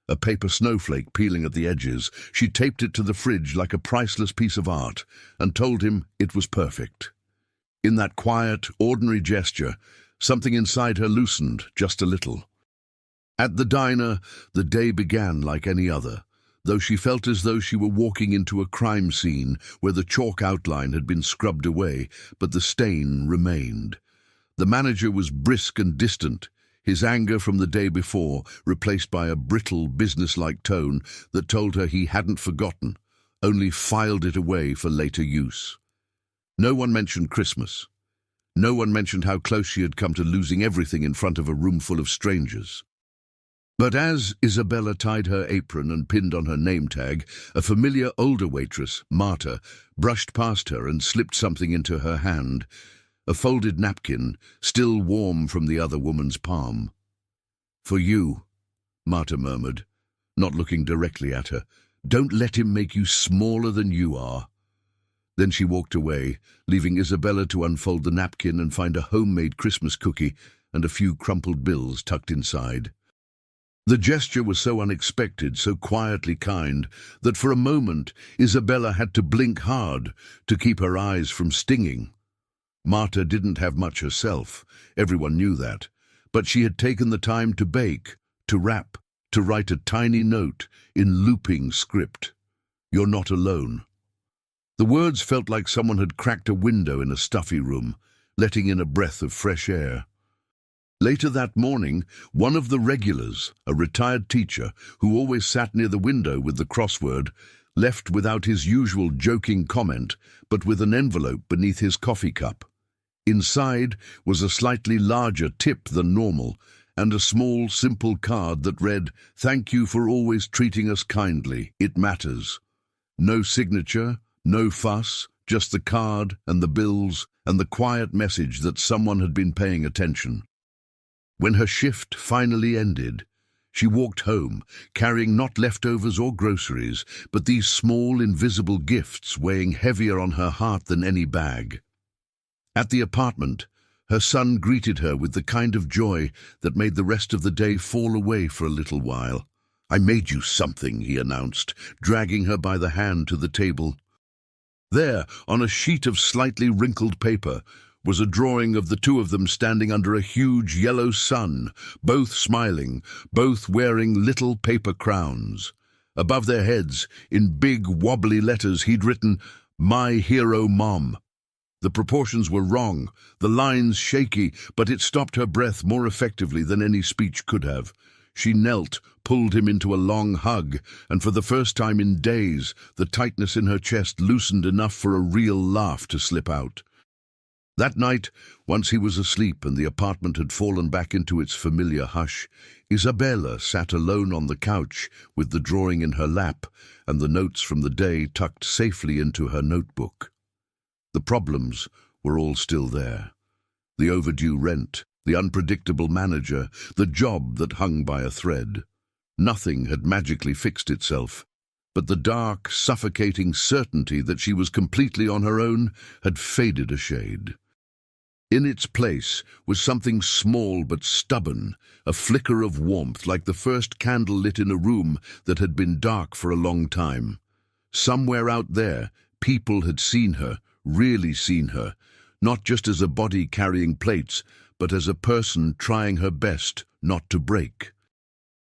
a paper snowflake peeling at the edges, she taped it to the fridge like a priceless piece of art and told him it was perfect. In that quiet, ordinary gesture, something inside her loosened just a little. At the diner, the day began like any other, though she felt as though she were walking into a crime scene where the chalk outline had been scrubbed away, but the stain remained. The manager was brisk and distant, his anger from the day before replaced by a brittle, businesslike tone that told her he hadn't forgotten, only filed it away for later use. No one mentioned Christmas. No one mentioned how close she had come to losing everything in front of a room full of strangers. But as Isabella tied her apron and pinned on her name tag, a familiar older waitress, Marta, brushed past her and slipped something into her hand, a folded napkin, still warm from the other woman's palm. "For you," Marta murmured, not looking directly at her. "Don't let him make you smaller than you are." Then she walked away, leaving Isabella to unfold the napkin and find a homemade Christmas cookie and a few crumpled bills tucked inside. The gesture was so unexpected, so quietly kind, that for a moment Isabella had to blink hard to keep her eyes from stinging. Marta didn't have much herself, everyone knew that, but she had taken the time to bake, to wrap, to write a tiny note in looping script. "You're not alone." The words felt like someone had cracked a window in a stuffy room, letting in a breath of fresh air. Later that morning, one of the regulars, a retired teacher who always sat near the window with the crossword, left without his usual joking comment, but with an envelope beneath his coffee cup. Inside was a slightly larger tip than normal, and a small, simple card that read, "Thank you for always treating us kindly. It matters." No signature, no fuss, just the card and the bills and the quiet message that someone had been paying attention. When her shift finally ended, she walked home, carrying not leftovers or groceries, but these small, invisible gifts weighing heavier on her heart than any bag. At the apartment, her son greeted her with the kind of joy that made the rest of the day fall away for a little while. "I made you something," he announced, dragging her by the hand to the table. There, on a sheet of slightly wrinkled paper, was a drawing of the two of them standing under a huge yellow sun, both smiling, both wearing little paper crowns. Above their heads, in big, wobbly letters, he'd written, "My Hero Mom." The proportions were wrong, the lines shaky, but it stopped her breath more effectively than any speech could have. She knelt, pulled him into a long hug, and for the first time in days, the tightness in her chest loosened enough for a real laugh to slip out. That night, once he was asleep and the apartment had fallen back into its familiar hush, Isabella sat alone on the couch with the drawing in her lap and the notes from the day tucked safely into her notebook. The problems were all still there. The overdue rent, the unpredictable manager, the job that hung by a thread. Nothing had magically fixed itself, but the dark, suffocating certainty that she was completely on her own had faded a shade. In its place was something small but stubborn, a flicker of warmth like the first candle lit in a room that had been dark for a long time. Somewhere out there, people had seen her, really seen her, not just as a body carrying plates, but as a person trying her best not to break.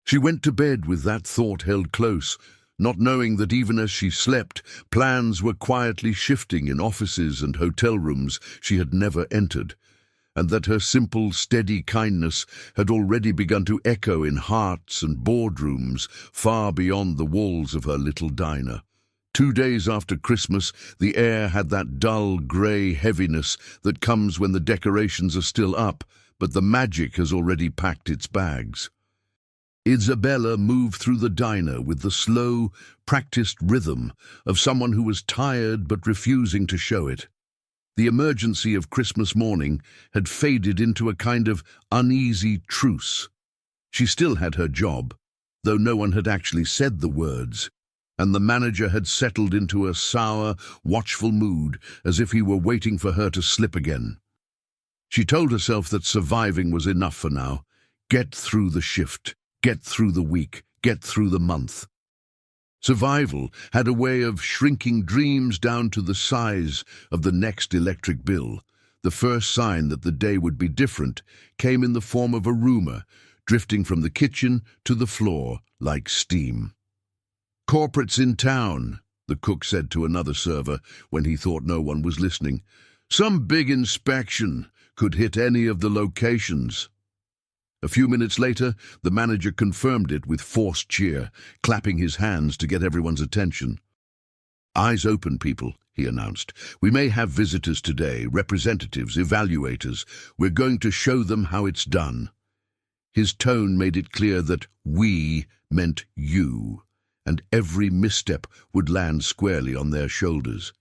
She went to bed with that thought held close, not knowing that even as she slept, plans were quietly shifting in offices and hotel rooms she had never entered, and that her simple, steady kindness had already begun to echo in hearts and boardrooms far beyond the walls of her little diner. 2 days after Christmas, the air had that dull, grey heaviness that comes when the decorations are still up, but the magic has already packed its bags. Isabella moved through the diner with the slow, practiced rhythm of someone who was tired but refusing to show it. The emergency of Christmas morning had faded into a kind of uneasy truce. She still had her job, though no one had actually said the words, and the manager had settled into a sour, watchful mood as if he were waiting for her to slip again. She told herself that surviving was enough for now. Get through the shift. Get through the week, get through the month. Survival had a way of shrinking dreams down to the size of the next electric bill. The first sign that the day would be different came in the form of a rumor, drifting from the kitchen to the floor like steam. "Corporates in town," the cook said to another server when he thought no one was listening. "Some big inspection could hit any of the locations." A few minutes later, the manager confirmed it with forced cheer, clapping his hands to get everyone's attention. "Eyes open, people," he announced. "We may have visitors today, representatives, evaluators. We're going to show them how it's done." His tone made it clear that "we" meant you, and every misstep would land squarely on their shoulders.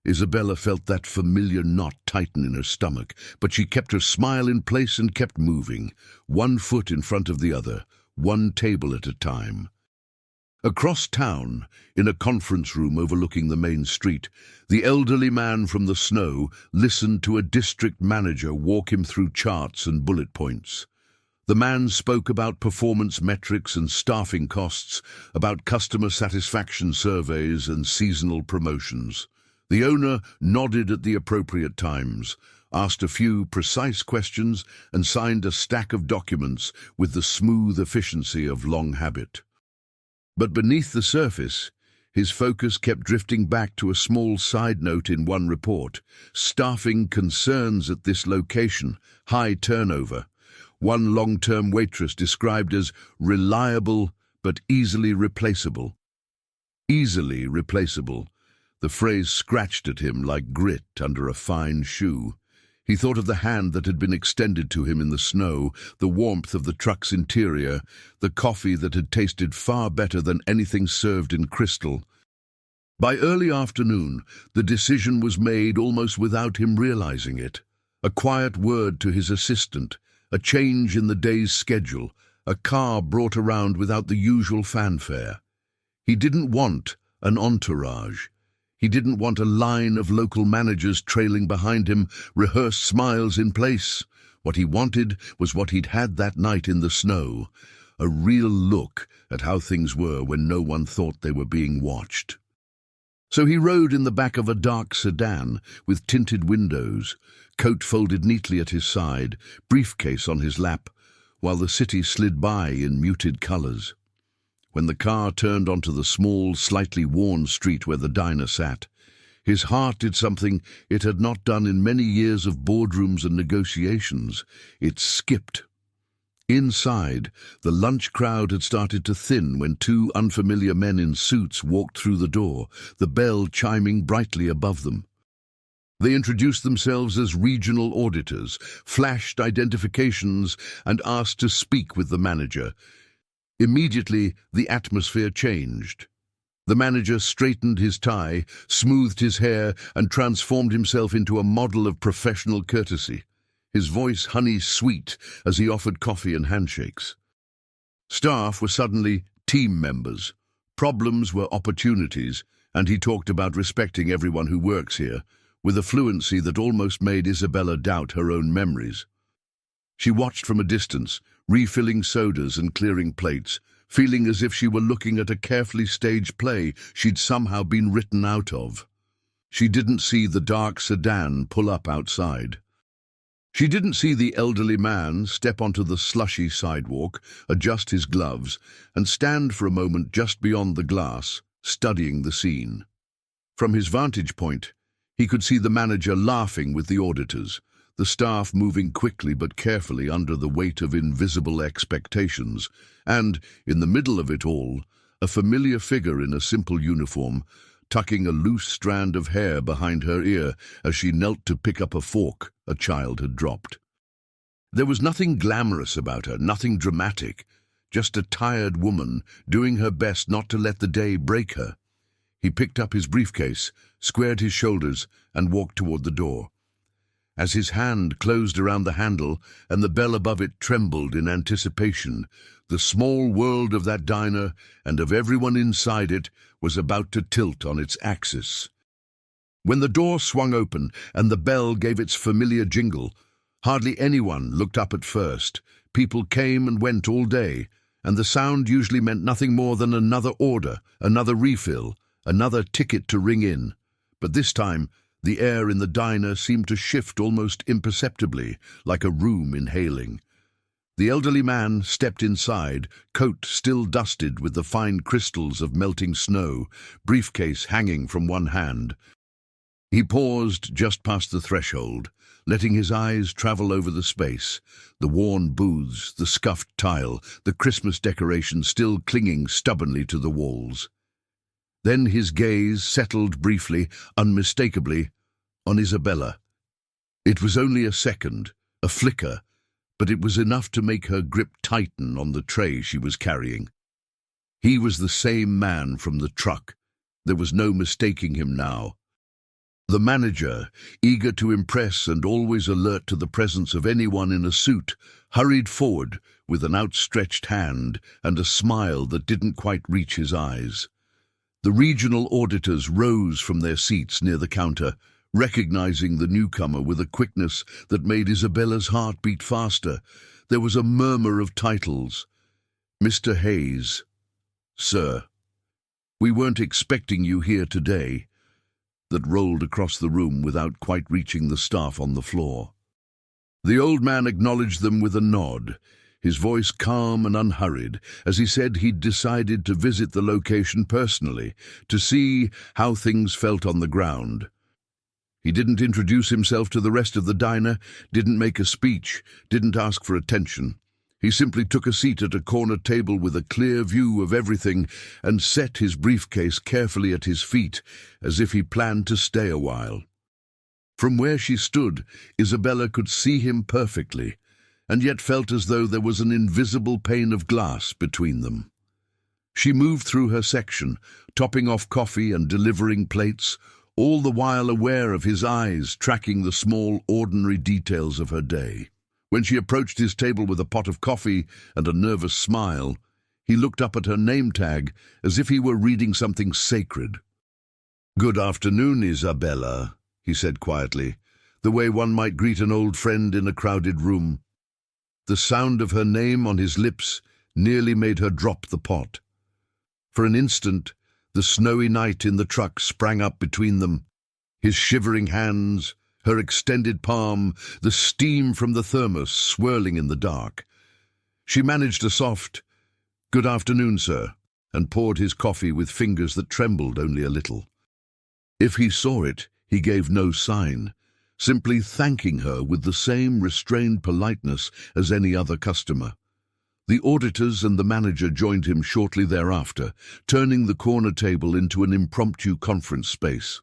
Isabella felt that familiar knot tighten in her stomach, but she kept her smile in place and kept moving, one foot in front of the other, one table at a time. Across town, in a conference room overlooking the main street, the elderly man from the snow listened to a district manager walk him through charts and bullet points. The man spoke about performance metrics and staffing costs, about customer satisfaction surveys and seasonal promotions. The owner nodded at the appropriate times, asked a few precise questions, and signed a stack of documents with the smooth efficiency of long habit. But beneath the surface, his focus kept drifting back to a small side note in one report: staffing concerns at this location, high turnover. One long-term waitress described as reliable but easily replaceable. Easily replaceable. The phrase scratched at him like grit under a fine shoe. He thought of the hand that had been extended to him in the snow, the warmth of the truck's interior, the coffee that had tasted far better than anything served in crystal. By early afternoon, the decision was made almost without him realizing it. A quiet word to his assistant, a change in the day's schedule, a car brought around without the usual fanfare. He didn't want an entourage. He didn't want a line of local managers trailing behind him, rehearsed smiles in place. What he wanted was what he'd had that night in the snow, a real look at how things were when no one thought they were being watched. So he rode in the back of a dark sedan with tinted windows, coat folded neatly at his side, briefcase on his lap, while the city slid by in muted colors. when the car turned onto the small, slightly worn street where the diner sat. His heart did something it had not done in many years of boardrooms and negotiations. It skipped. Inside, the lunch crowd had started to thin when two unfamiliar men in suits walked through the door, the bell chiming brightly above them. They introduced themselves as regional auditors, flashed identifications, and asked to speak with the manager. Immediately, the atmosphere changed. The manager straightened his tie, smoothed his hair, and transformed himself into a model of professional courtesy, his voice honey-sweet as he offered coffee and handshakes. Staff were suddenly team members. Problems were opportunities, and he talked about respecting everyone who works here, with a fluency that almost made Isabella doubt her own memories. She watched from a distance, refilling sodas and clearing plates, feeling as if she were looking at a carefully staged play she'd somehow been written out of. She didn't see the dark sedan pull up outside. She didn't see the elderly man step onto the slushy sidewalk, adjust his gloves, and stand for a moment just beyond the glass, studying the scene. From his vantage point, he could see the manager laughing with the auditors, the staff moving quickly but carefully under the weight of invisible expectations, and, in the middle of it all, a familiar figure in a simple uniform, tucking a loose strand of hair behind her ear as she knelt to pick up a fork a child had dropped. There was nothing glamorous about her, nothing dramatic, just a tired woman doing her best not to let the day break her. He picked up his briefcase, squared his shoulders, and walked toward the door. As his hand closed around the handle and the bell above it trembled in anticipation, the small world of that diner and of everyone inside it was about to tilt on its axis. When the door swung open and the bell gave its familiar jingle, hardly anyone looked up at first. People came and went all day, and the sound usually meant nothing more than another order, another refill, another ticket to ring in. But this time, the air in the diner seemed to shift almost imperceptibly, like a room inhaling. The elderly man stepped inside, coat still dusted with the fine crystals of melting snow, briefcase hanging from one hand. He paused just past the threshold, letting his eyes travel over the space, the worn booths, the scuffed tile, the Christmas decorations still clinging stubbornly to the walls. Then his gaze settled briefly, unmistakably, on Isabella. It was only a second, a flicker, but it was enough to make her grip tighten on the tray she was carrying. He was the same man from the truck. There was no mistaking him now. The manager, eager to impress and always alert to the presence of anyone in a suit, hurried forward with an outstretched hand and a smile that didn't quite reach his eyes. The regional auditors rose from their seats near the counter, recognizing the newcomer with a quickness that made Isabella's heart beat faster. There was a murmur of titles. Mr. Hayes. Sir. We weren't expecting you here today. That rolled across the room without quite reaching the staff on the floor. The old man acknowledged them with a nod, his voice calm and unhurried, as he said he'd decided to visit the location personally, to see how things felt on the ground. He didn't introduce himself to the rest of the diner, didn't make a speech, didn't ask for attention. He simply took a seat at a corner table with a clear view of everything and set his briefcase carefully at his feet, as if he planned to stay a while. From where she stood, Isabella could see him perfectly, and yet felt as though there was an invisible pane of glass between them. She moved through her section, topping off coffee and delivering plates, all the while aware of his eyes tracking the small, ordinary details of her day. When she approached his table with a pot of coffee and a nervous smile, he looked up at her name tag as if he were reading something sacred. "Good afternoon, Isabella," he said quietly, the way one might greet an old friend in a crowded room. The sound of her name on his lips nearly made her drop the pot. For an instant, the snowy night in the truck sprang up between them, his shivering hands, her extended palm, the steam from the thermos swirling in the dark. She managed a soft, "Good afternoon, sir," and poured his coffee with fingers that trembled only a little. If he saw it, he gave no sign, simply thanking her with the same restrained politeness as any other customer. The auditors and the manager joined him shortly thereafter, turning the corner table into an impromptu conference space.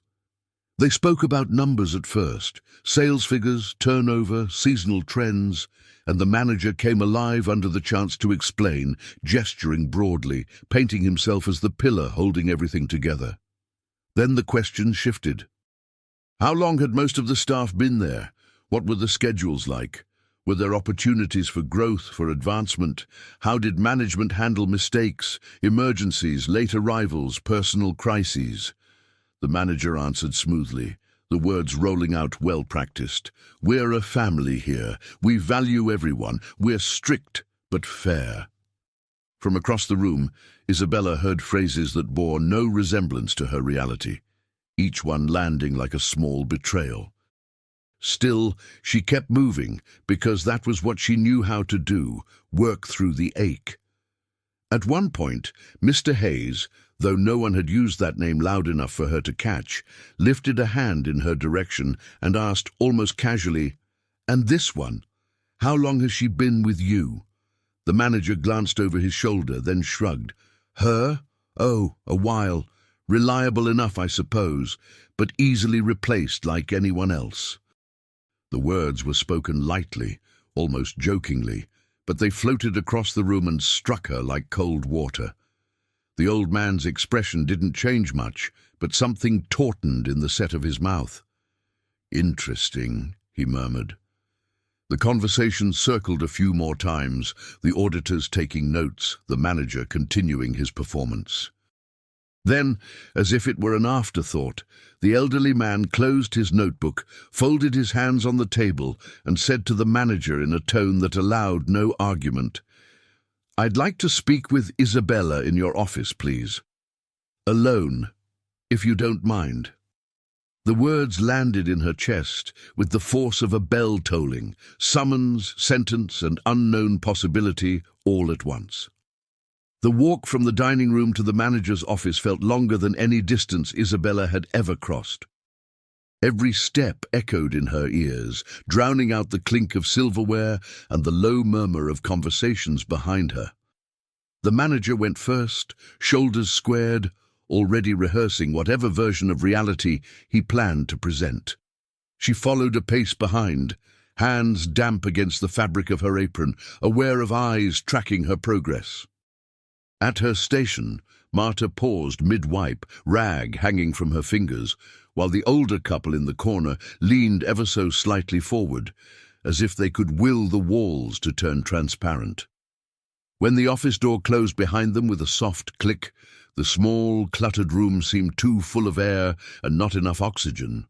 They spoke about numbers at first, sales figures, turnover, seasonal trends, and the manager came alive under the chance to explain, gesturing broadly, painting himself as the pillar holding everything together. Then the questions shifted. How long had most of the staff been there? What were the schedules like? Were there opportunities for growth, for advancement? How did management handle mistakes, emergencies, late arrivals, personal crises? The manager answered smoothly, the words rolling out well-practiced. We're a family here. We value everyone. We're strict but fair. From across the room, Isabella heard phrases that bore no resemblance to her reality, each one landing like a small betrayal. Still, she kept moving, because that was what she knew how to do, work through the ache. At one point, Mr. Hayes, though no one had used that name loud enough for her to catch, lifted a hand in her direction and asked almost casually, "And this one? How long has she been with you?" The manager glanced over his shoulder, then shrugged. "Her? Oh, a while. Reliable enough, I suppose, but easily replaced like anyone else." The words were spoken lightly, almost jokingly, but they floated across the room and struck her like cold water. The old man's expression didn't change much, but something tautened in the set of his mouth. "Interesting," he murmured. The conversation circled a few more times, the auditors taking notes, the manager continuing his performance. Then, as if it were an afterthought, the elderly man closed his notebook, folded his hands on the table, and said to the manager in a tone that allowed no argument, "I'd like to speak with Isabella in your office, please. Alone, if you don't mind." The words landed in her chest with the force of a bell tolling, summons, sentence, and unknown possibility all at once. The walk from the dining room to the manager's office felt longer than any distance Isabella had ever crossed. Every step echoed in her ears, drowning out the clink of silverware and the low murmur of conversations behind her. The manager went first, shoulders squared, already rehearsing whatever version of reality he planned to present. She followed a pace behind, hands damp against the fabric of her apron, aware of eyes tracking her progress. At her station, Marta paused mid-wipe, rag hanging from her fingers, while the older couple in the corner leaned ever so slightly forward, as if they could will the walls to turn transparent. When the office door closed behind them with a soft click, the small, cluttered room seemed too full of air and not enough oxygen.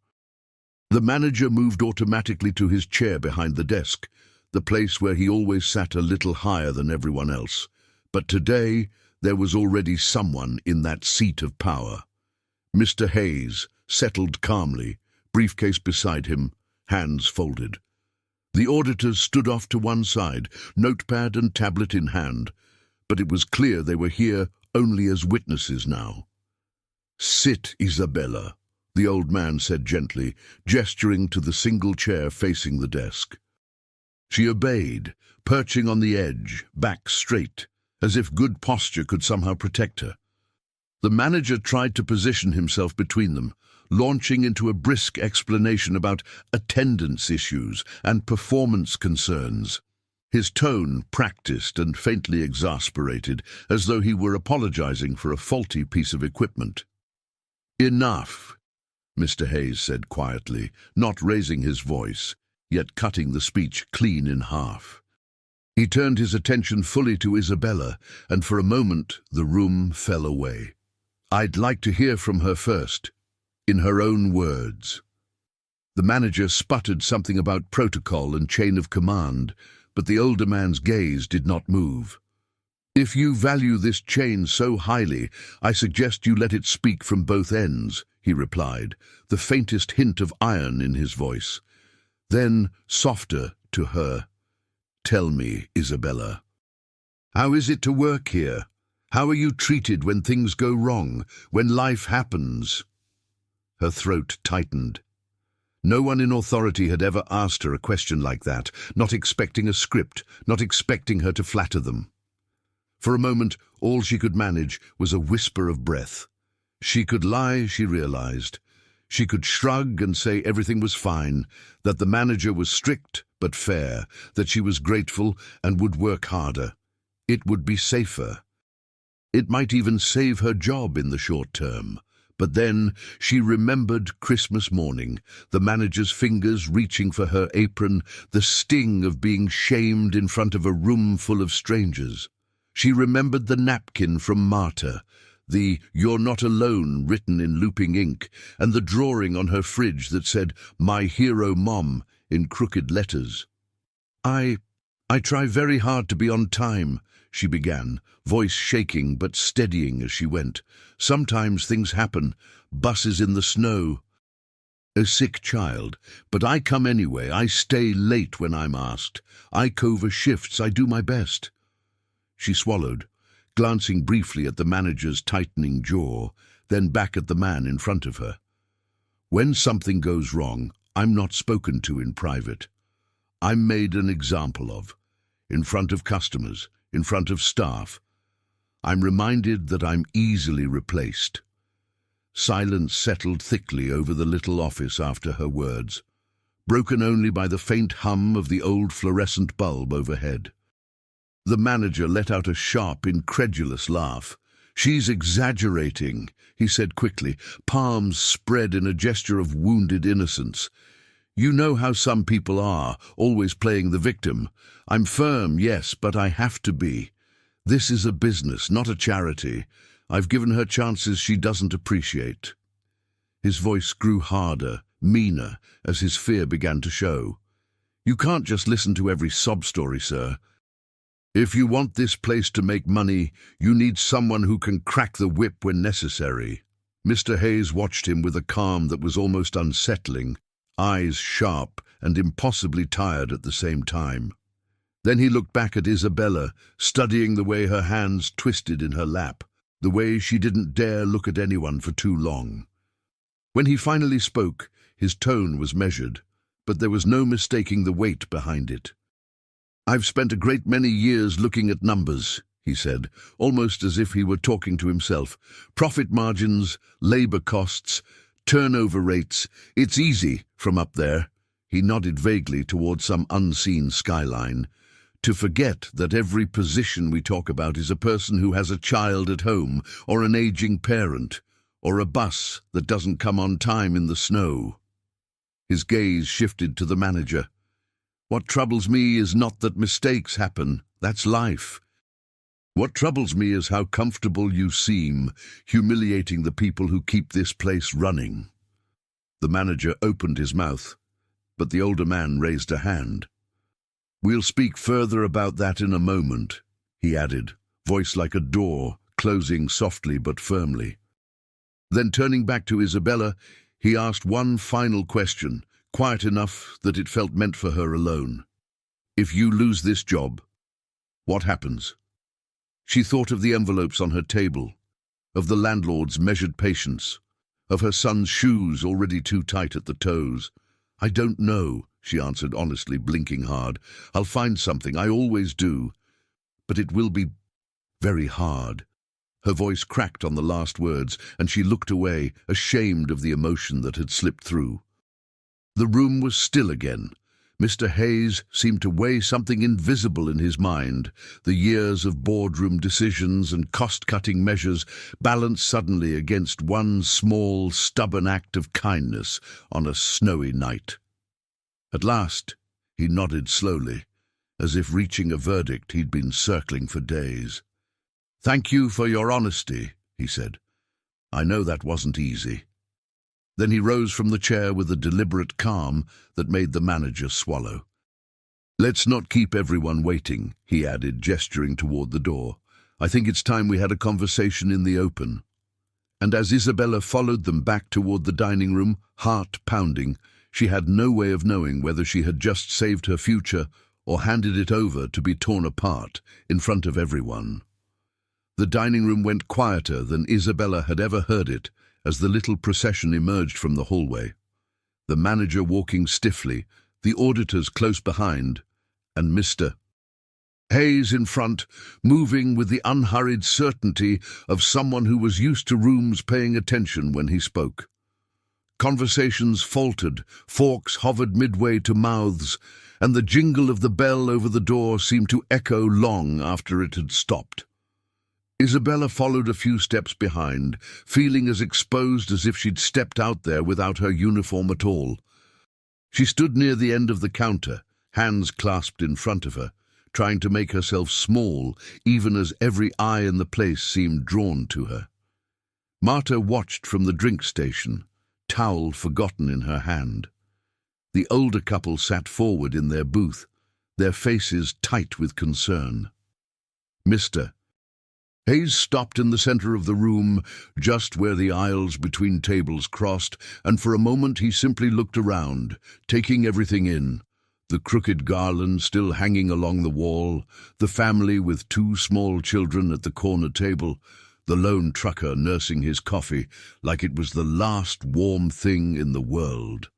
The manager moved automatically to his chair behind the desk, the place where he always sat a little higher than everyone else. But today, there was already someone in that seat of power. Mr. Hayes, settled calmly, briefcase beside him, hands folded. The auditors stood off to one side, notepad and tablet in hand, but it was clear they were here only as witnesses now. "Sit, Isabella," the old man said gently, gesturing to the single chair facing the desk. She obeyed, perching on the edge, back straight, as if good posture could somehow protect her. The manager tried to position himself between them, launching into a brisk explanation about attendance issues and performance concerns. His tone practiced and faintly exasperated, as though he were apologizing for a faulty piece of equipment. "Enough," Mr. Hayes said quietly, not raising his voice, yet cutting the speech clean in half. He turned his attention fully to Isabella, and for a moment the room fell away. "I'd like to hear from her first, in her own words." The manager sputtered something about protocol and chain of command, but the older man's gaze did not move. "If you value this chain so highly, I suggest you let it speak from both ends," he replied, the faintest hint of iron in his voice. Then, softer to her, "Tell me, Isabella, how is it to work here? How are you treated when things go wrong, when life happens?" Her throat tightened. No one in authority had ever asked her a question like that, not expecting a script, not expecting her to flatter them. For a moment, all she could manage was a whisper of breath. She could lie, she realized. She could shrug and say everything was fine, that the manager was strict but fair, that she was grateful and would work harder. It would be safer. It might even save her job in the short term. But then she remembered Christmas morning, the manager's fingers reaching for her apron, the sting of being shamed in front of a room full of strangers. She remembered the napkin from Marta, the "You're not alone" written in looping ink, and the drawing on her fridge that said "My hero mom" in crooked letters. I try very hard to be on time," she began, voice shaking but steadying as she went. "Sometimes things happen, buses in the snow, a sick child, but I come anyway. I stay late when I'm asked. I cover shifts. I do my best." She swallowed, glancing briefly at the manager's tightening jaw, then back at the man in front of her. "When something goes wrong, I'm not spoken to in private. I'm made an example of, in front of customers, in front of staff. I'm reminded that I'm easily replaced." Silence settled thickly over the little office after her words, broken only by the faint hum of the old fluorescent bulb overhead. The manager let out a sharp, incredulous laugh. "She's exaggerating," he said quickly, palms spread in a gesture of wounded innocence. "You know how some people are, always playing the victim. I'm firm, yes, but I have to be. This is a business, not a charity. I've given her chances she doesn't appreciate." His voice grew harder, meaner, as his fear began to show. "You can't just listen to every sob story, sir. If you want this place to make money, you need someone who can crack the whip when necessary." Mr. Hayes watched him with a calm that was almost unsettling, eyes sharp and impossibly tired at the same time. Then he looked back at Isabella, studying the way her hands twisted in her lap, the way she didn't dare look at anyone for too long. When he finally spoke, his tone was measured, but there was no mistaking the weight behind it. "I've spent a great many years looking at numbers," he said, almost as if he were talking to himself. "Profit margins, labor costs, turnover rates. It's easy from up there." He nodded vaguely toward some unseen skyline. "To forget that every position we talk about is a person who has a child at home, or an aging parent, or a bus that doesn't come on time in the snow." His gaze shifted to the manager. "What troubles me is not that mistakes happen. That's life. What troubles me is how comfortable you seem, humiliating the people who keep this place running." The manager opened his mouth, but the older man raised a hand. "We'll speak further about that in a moment," he added, voice like a door, closing softly but firmly. Then turning back to Isabella, he asked one final question, quiet enough that it felt meant for her alone. "If you lose this job, what happens?" She thought of the envelopes on her table, of the landlord's measured patience, of her son's shoes already too tight at the toes. "I don't know," she answered honestly, blinking hard. "I'll find something, I always do. But it will be very hard." Her voice cracked on the last words, and she looked away, ashamed of the emotion that had slipped through. The room was still again. Mr. Hayes seemed to weigh something invisible in his mind, the years of boardroom decisions and cost-cutting measures balanced suddenly against one small, stubborn act of kindness on a snowy night. At last, he nodded slowly, as if reaching a verdict he'd been circling for days. "Thank you for your honesty," he said. "I know that wasn't easy." Then he rose from the chair with a deliberate calm that made the manager swallow. "Let's not keep everyone waiting," he added, gesturing toward the door. "I think it's time we had a conversation in the open." And as Isabella followed them back toward the dining room, heart pounding, she had no way of knowing whether she had just saved her future or handed it over to be torn apart in front of everyone. The dining room went quieter than Isabella had ever heard it as the little procession emerged from the hallway. The manager walking stiffly, the auditors close behind, and Mr. Hayes in front, moving with the unhurried certainty of someone who was used to rooms paying attention when he spoke. Conversations faltered, forks hovered midway to mouths, and the jingle of the bell over the door seemed to echo long after it had stopped. Isabella followed a few steps behind, feeling as exposed as if she'd stepped out there without her uniform at all. She stood near the end of the counter, hands clasped in front of her, trying to make herself small, even as every eye in the place seemed drawn to her. Marta watched from the drink station, towel forgotten in her hand. The older couple sat forward in their booth, their faces tight with concern. Mr. Hayes stopped in the center of the room, just where the aisles between tables crossed, and for a moment he simply looked around, taking everything in. The crooked garland still hanging along the wall, the family with 2 small children at the corner table, the lone trucker nursing his coffee like it was the last warm thing in the world.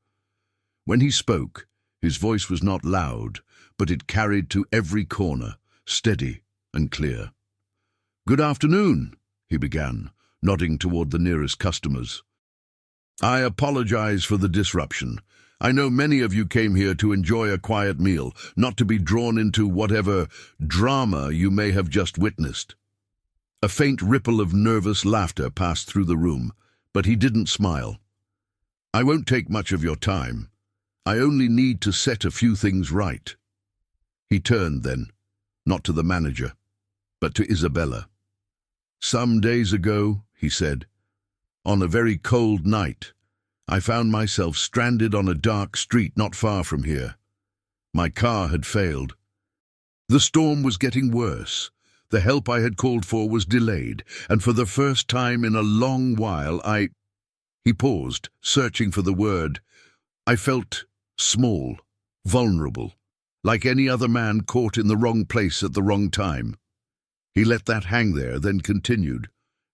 When he spoke, his voice was not loud, but it carried to every corner, steady and clear. "Good afternoon," he began, nodding toward the nearest customers. "I apologize for the disruption. I know many of you came here to enjoy a quiet meal, not to be drawn into whatever drama you may have just witnessed." A faint ripple of nervous laughter passed through the room, but he didn't smile. "I won't take much of your time. I only need to set a few things right." He turned then, not to the manager, but to Isabella. "Some days ago," he said, "on a very cold night, I found myself stranded on a dark street not far from here. My car had failed. The storm was getting worse. The help I had called for was delayed, and for the first time in a long while He paused, searching for the word. I felt small, vulnerable, like any other man caught in the wrong place at the wrong time. He let that hang there, then continued.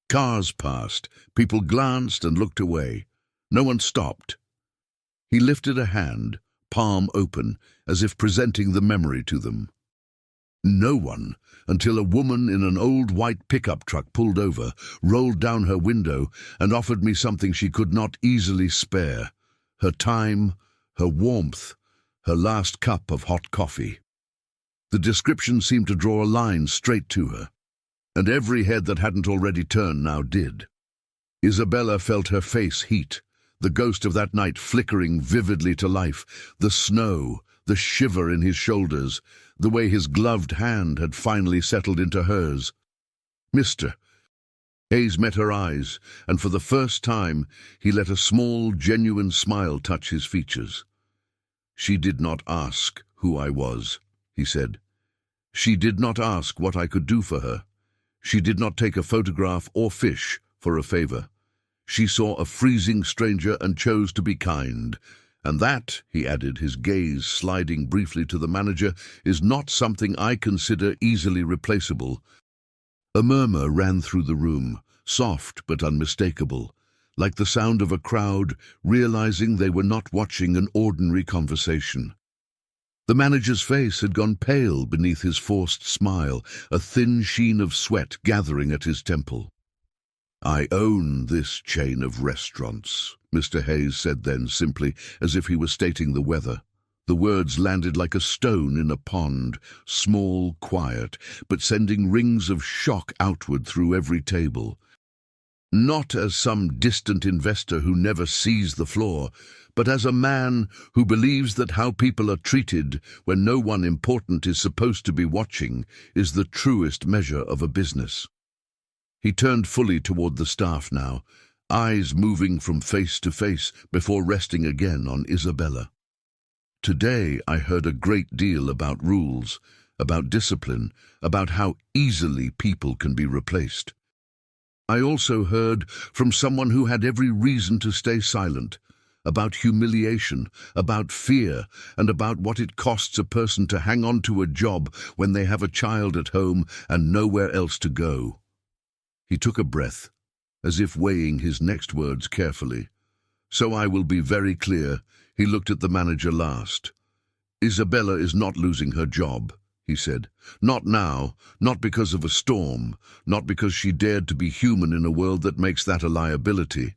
Cars passed, people glanced and looked away. No one stopped. He lifted a hand, palm open, as if presenting the memory to them. No one, until a woman in an old white pickup truck pulled over, rolled down her window, and offered me something she could not easily spare. Her time, her warmth, her last cup of hot coffee. The description seemed to draw a line straight to her, and every head that hadn't already turned now did. Isabella felt her face heat, the ghost of that night flickering vividly to life, the snow, the shiver in his shoulders, the way his gloved hand had finally settled into hers. "Mr." Hayes met her eyes, and for the first time he let a small, genuine smile touch his features. "She did not ask who I was," he said. "She did not ask what I could do for her. She did not take a photograph or fish for a favor. She saw a freezing stranger and chose to be kind. And that," he added, his gaze sliding briefly to the manager, "is not something I consider easily replaceable." A murmur ran through the room, soft but unmistakable, like the sound of a crowd realizing they were not watching an ordinary conversation. The manager's face had gone pale beneath his forced smile, a thin sheen of sweat gathering at his temple. "I own this chain of restaurants," Mr. Hayes said then, simply, as if he were stating the weather. The words landed like a stone in a pond, small, quiet, but sending rings of shock outward through every table. Not as some distant investor who never sees the floor, but as a man who believes that how people are treated when no one important is supposed to be watching is the truest measure of a business. He turned fully toward the staff now, eyes moving from face to face before resting again on Isabella. "Today I heard a great deal about rules, about discipline, about how easily people can be replaced. I also heard from someone who had every reason to stay silent, about humiliation, about fear, and about what it costs a person to hang on to a job when they have a child at home and nowhere else to go. He took a breath, as if weighing his next words carefully. "So I will be very clear," he looked at the manager last. "Isabella is not losing her job," he said. "Not now, not because of a storm, not because she dared to be human in a world that makes that a liability.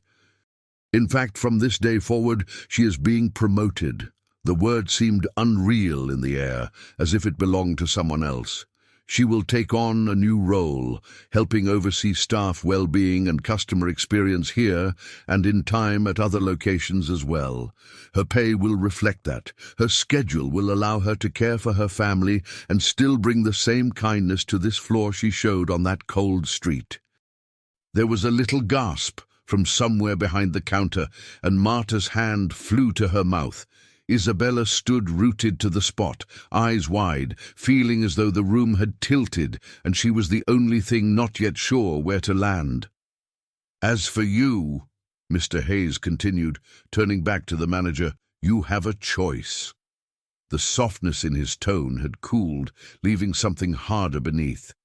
In fact, from this day forward, she is being promoted." The word seemed unreal in the air, as if it belonged to someone else. "She will take on a new role, helping oversee staff well-being and customer experience here and in time at other locations as well. Her pay will reflect that. Her schedule will allow her to care for her family and still bring the same kindness to this floor she showed on that cold street." There was a little gasp from somewhere behind the counter, and Marta's hand flew to her mouth. Isabella stood rooted to the spot, eyes wide, feeling as though the room had tilted and she was the only thing not yet sure where to land. "As for you," Mr. Hayes continued, turning back to the manager, "you have a choice." The softness in his tone had cooled, leaving something harder beneath.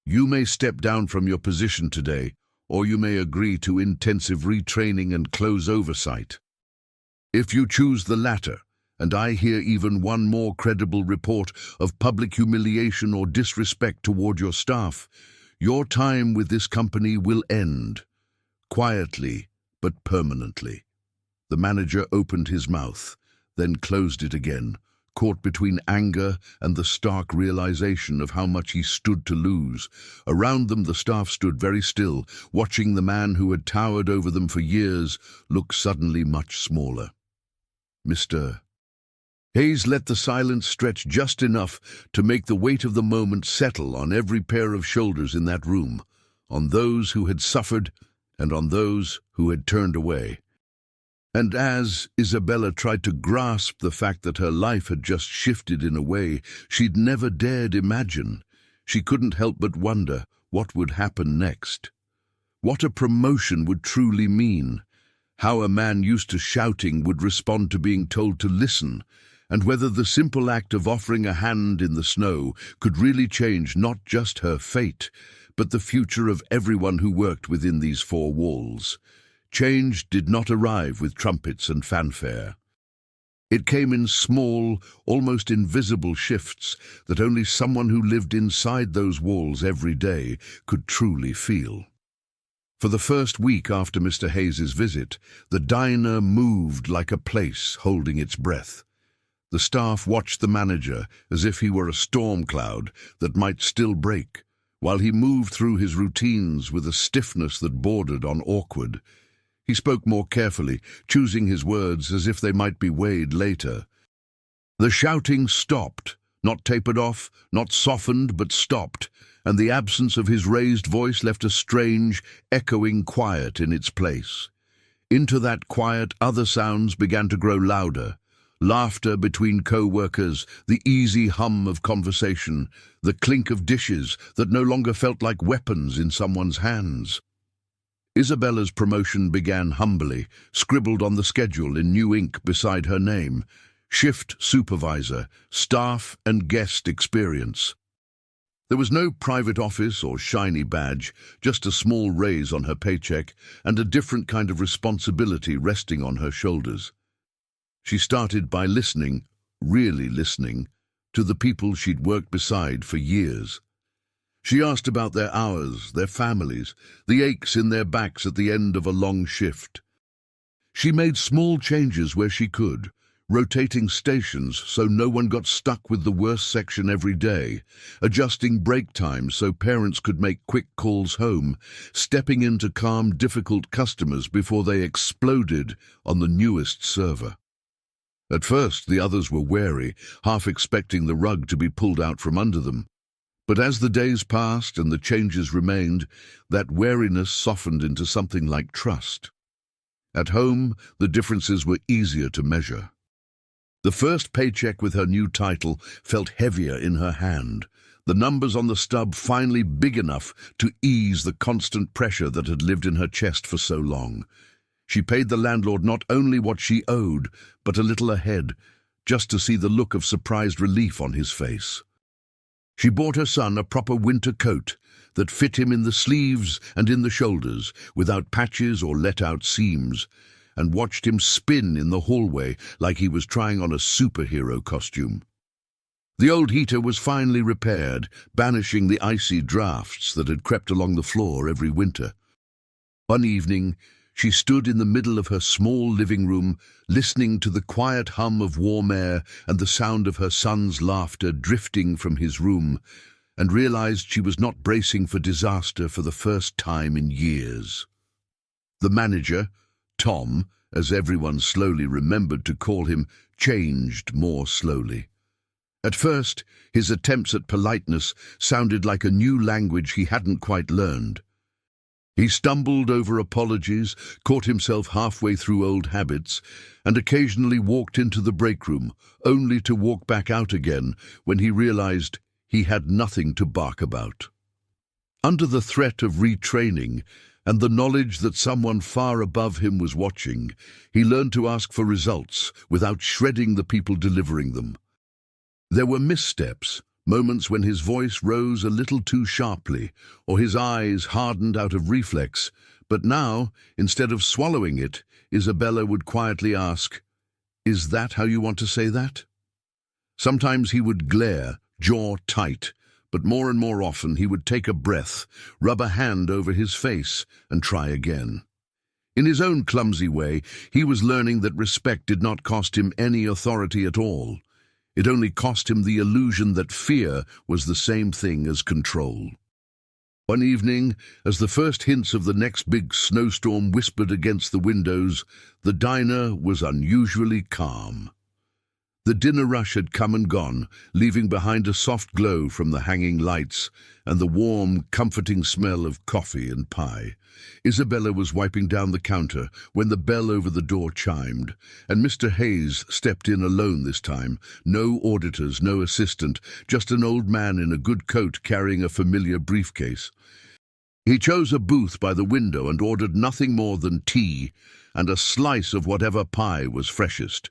"You may step down from your position today, or you may agree to intensive retraining and close oversight. If you choose the latter, and I hear even one more credible report of public humiliation or disrespect toward your staff, your time with this company will end, quietly but permanently." The manager opened his mouth, then closed it again, caught between anger and the stark realization of how much he stood to lose. Around them the staff stood very still, watching the man who had towered over them for years look suddenly much smaller. Mr. Hayes let the silence stretch just enough to make the weight of the moment settle on every pair of shoulders in that room, on those who had suffered and on those who had turned away. And as Isabella tried to grasp the fact that her life had just shifted in a way she'd never dared imagine, she couldn't help but wonder what would happen next. What a promotion would truly mean. How a man used to shouting would respond to being told to listen, and whether the simple act of offering a hand in the snow could really change not just her fate, but the future of everyone who worked within these four walls. Change did not arrive with trumpets and fanfare. It came in small, almost invisible shifts that only someone who lived inside those walls every day could truly feel. For the first week after Mr. Hayes's visit, the diner moved like a place holding its breath. The staff watched the manager as if he were a storm cloud that might still break, while he moved through his routines with a stiffness that bordered on awkward. He spoke more carefully, choosing his words as if they might be weighed later. The shouting stopped, not tapered off, not softened, but stopped, and the absence of his raised voice left a strange, echoing quiet in its place. Into that quiet, other sounds began to grow louder. Laughter between co-workers, the easy hum of conversation, the clink of dishes that no longer felt like weapons in someone's hands. Isabella's promotion began humbly, scribbled on the schedule in new ink beside her name. Shift supervisor, staff and guest experience. There was no private office or shiny badge, just a small raise on her paycheck and a different kind of responsibility resting on her shoulders. She started by listening, really listening, to the people she'd worked beside for years. She asked about their hours, their families, the aches in their backs at the end of a long shift. She made small changes where she could, rotating stations so no one got stuck with the worst section every day, adjusting break times so parents could make quick calls home, stepping in to calm difficult customers before they exploded on the newest server. At first, the others were wary, half expecting the rug to be pulled out from under them. But as the days passed and the changes remained, that wariness softened into something like trust. At home, the differences were easier to measure. The first paycheck with her new title felt heavier in her hand, the numbers on the stub finally big enough to ease the constant pressure that had lived in her chest for so long. She paid the landlord not only what she owed, but a little ahead, just to see the look of surprised relief on his face. She bought her son a proper winter coat that fit him in the sleeves and in the shoulders, without patches or let-out seams, and watched him spin in the hallway like he was trying on a superhero costume. The old heater was finally repaired, banishing the icy drafts that had crept along the floor every winter. One evening, she stood in the middle of her small living room, listening to the quiet hum of warm air and the sound of her son's laughter drifting from his room, and realized she was not bracing for disaster for the first time in years. The manager, Tom, as everyone slowly remembered to call him, changed more slowly. At first, his attempts at politeness sounded like a new language he hadn't quite learned. He stumbled over apologies, caught himself halfway through old habits, and occasionally walked into the break room, only to walk back out again when he realized he had nothing to bark about. Under the threat of retraining and the knowledge that someone far above him was watching, he learned to ask for results without shredding the people delivering them. There were missteps, moments when his voice rose a little too sharply, or his eyes hardened out of reflex, but now, instead of swallowing it, Isabella would quietly ask, "Is that how you want to say that?" Sometimes he would glare, jaw tight, but more and more often he would take a breath, rub a hand over his face, and try again. In his own clumsy way, he was learning that respect did not cost him any authority at all. It only cost him the illusion that fear was the same thing as control. One evening, as the first hints of the next big snowstorm whispered against the windows, the diner was unusually calm. The dinner rush had come and gone, leaving behind a soft glow from the hanging lights and the warm, comforting smell of coffee and pie. Isabella was wiping down the counter when the bell over the door chimed, and Mr. Hayes stepped in alone this time. No auditors, no assistant, just an old man in a good coat carrying a familiar briefcase. He chose a booth by the window and ordered nothing more than tea and a slice of whatever pie was freshest.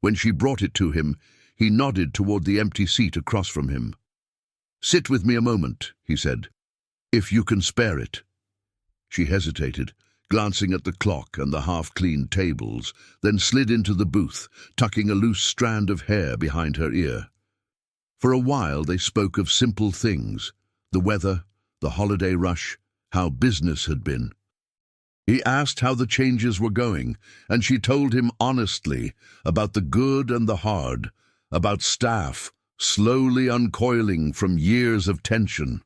When she brought it to him, he nodded toward the empty seat across from him. "Sit with me a moment," he said, "if you can spare it." She hesitated, glancing at the clock and the half-cleaned tables, then slid into the booth, tucking a loose strand of hair behind her ear. For a while they spoke of simple things, the weather, the holiday rush, how business had been. He asked how the changes were going, and she told him honestly about the good and the hard, about staff slowly uncoiling from years of tension.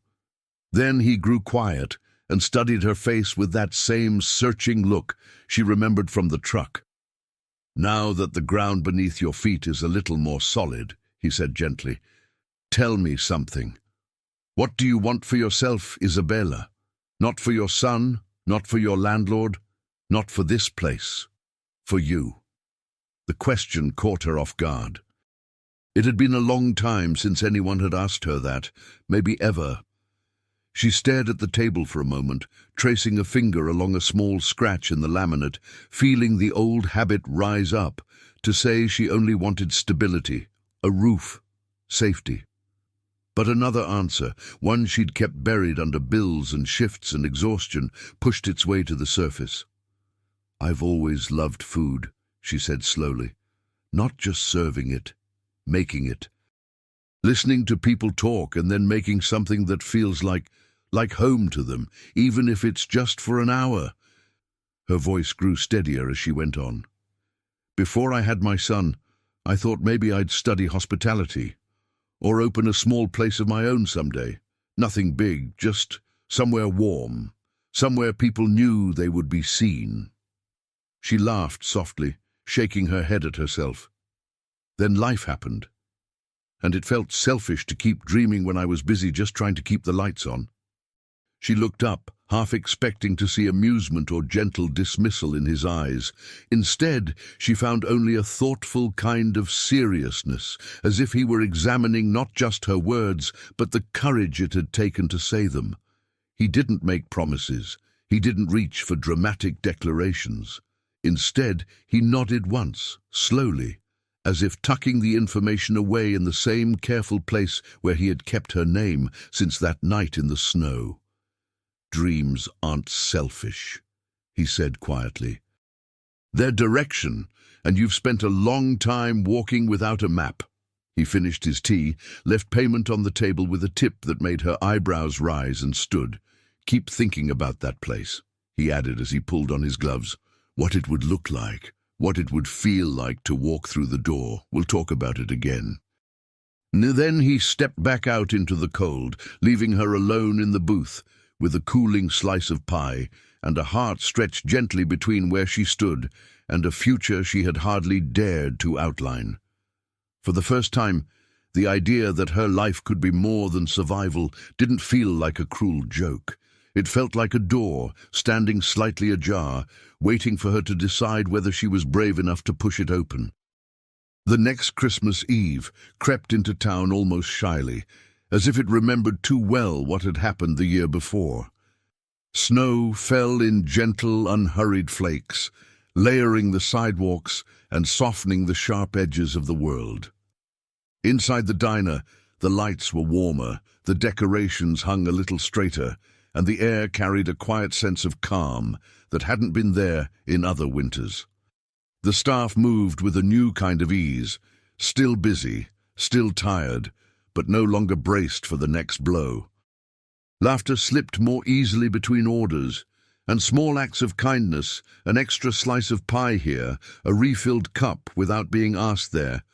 Then he grew quiet and studied her face with that same searching look she remembered from the truck. "Now that the ground beneath your feet is a little more solid," he said gently, "tell me something. What do you want for yourself, Isabella? Not for your son? Not for your landlord, not for this place, for you." The question caught her off guard. It had been a long time since anyone had asked her that, maybe ever. She stared at the table for a moment, tracing a finger along a small scratch in the laminate, feeling the old habit rise up to say she only wanted stability, a roof, safety. But another answer, one she'd kept buried under bills and shifts and exhaustion, pushed its way to the surface. "I've always loved food," she said slowly. "Not just serving it, making it. Listening to people talk and then making something that feels like home to them, even if it's just for an hour." Her voice grew steadier as she went on. "Before I had my son, I thought maybe I'd study hospitality, or open a small place of my own someday. Nothing big, just somewhere warm, somewhere people knew they would be seen." She laughed softly, shaking her head at herself. "Then life happened, and it felt selfish to keep dreaming when I was busy just trying to keep the lights on." She looked up, half expecting to see amusement or gentle dismissal in his eyes. Instead, she found only a thoughtful kind of seriousness, as if he were examining not just her words, but the courage it had taken to say them. He didn't make promises. He didn't reach for dramatic declarations. Instead, he nodded once, slowly, as if tucking the information away in the same careful place where he had kept her name since that night in the snow. "Dreams aren't selfish," he said quietly. "They're direction, and you've spent a long time walking without a map." He finished his tea, left payment on the table with a tip that made her eyebrows rise, and stood. "Keep thinking about that place," he added as he pulled on his gloves. "What it would look like, what it would feel like to walk through the door. We'll talk about it again." Then he stepped back out into the cold, leaving her alone in the booth, with a cooling slice of pie, and a heart stretched gently between where she stood and a future she had hardly dared to outline. For the first time, the idea that her life could be more than survival didn't feel like a cruel joke. It felt like a door, standing slightly ajar, waiting for her to decide whether she was brave enough to push it open. The next Christmas Eve crept into town almost shyly, as if it remembered too well what had happened the year before. Snow fell in gentle, unhurried flakes, layering the sidewalks and softening the sharp edges of the world. Inside the diner, the lights were warmer, the decorations hung a little straighter, and the air carried a quiet sense of calm that hadn't been there in other winters. The staff moved with a new kind of ease, still busy, still tired, but no longer braced for the next blow. Laughter slipped more easily between orders, and small acts of kindness, an extra slice of pie here, a refilled cup without being asked there,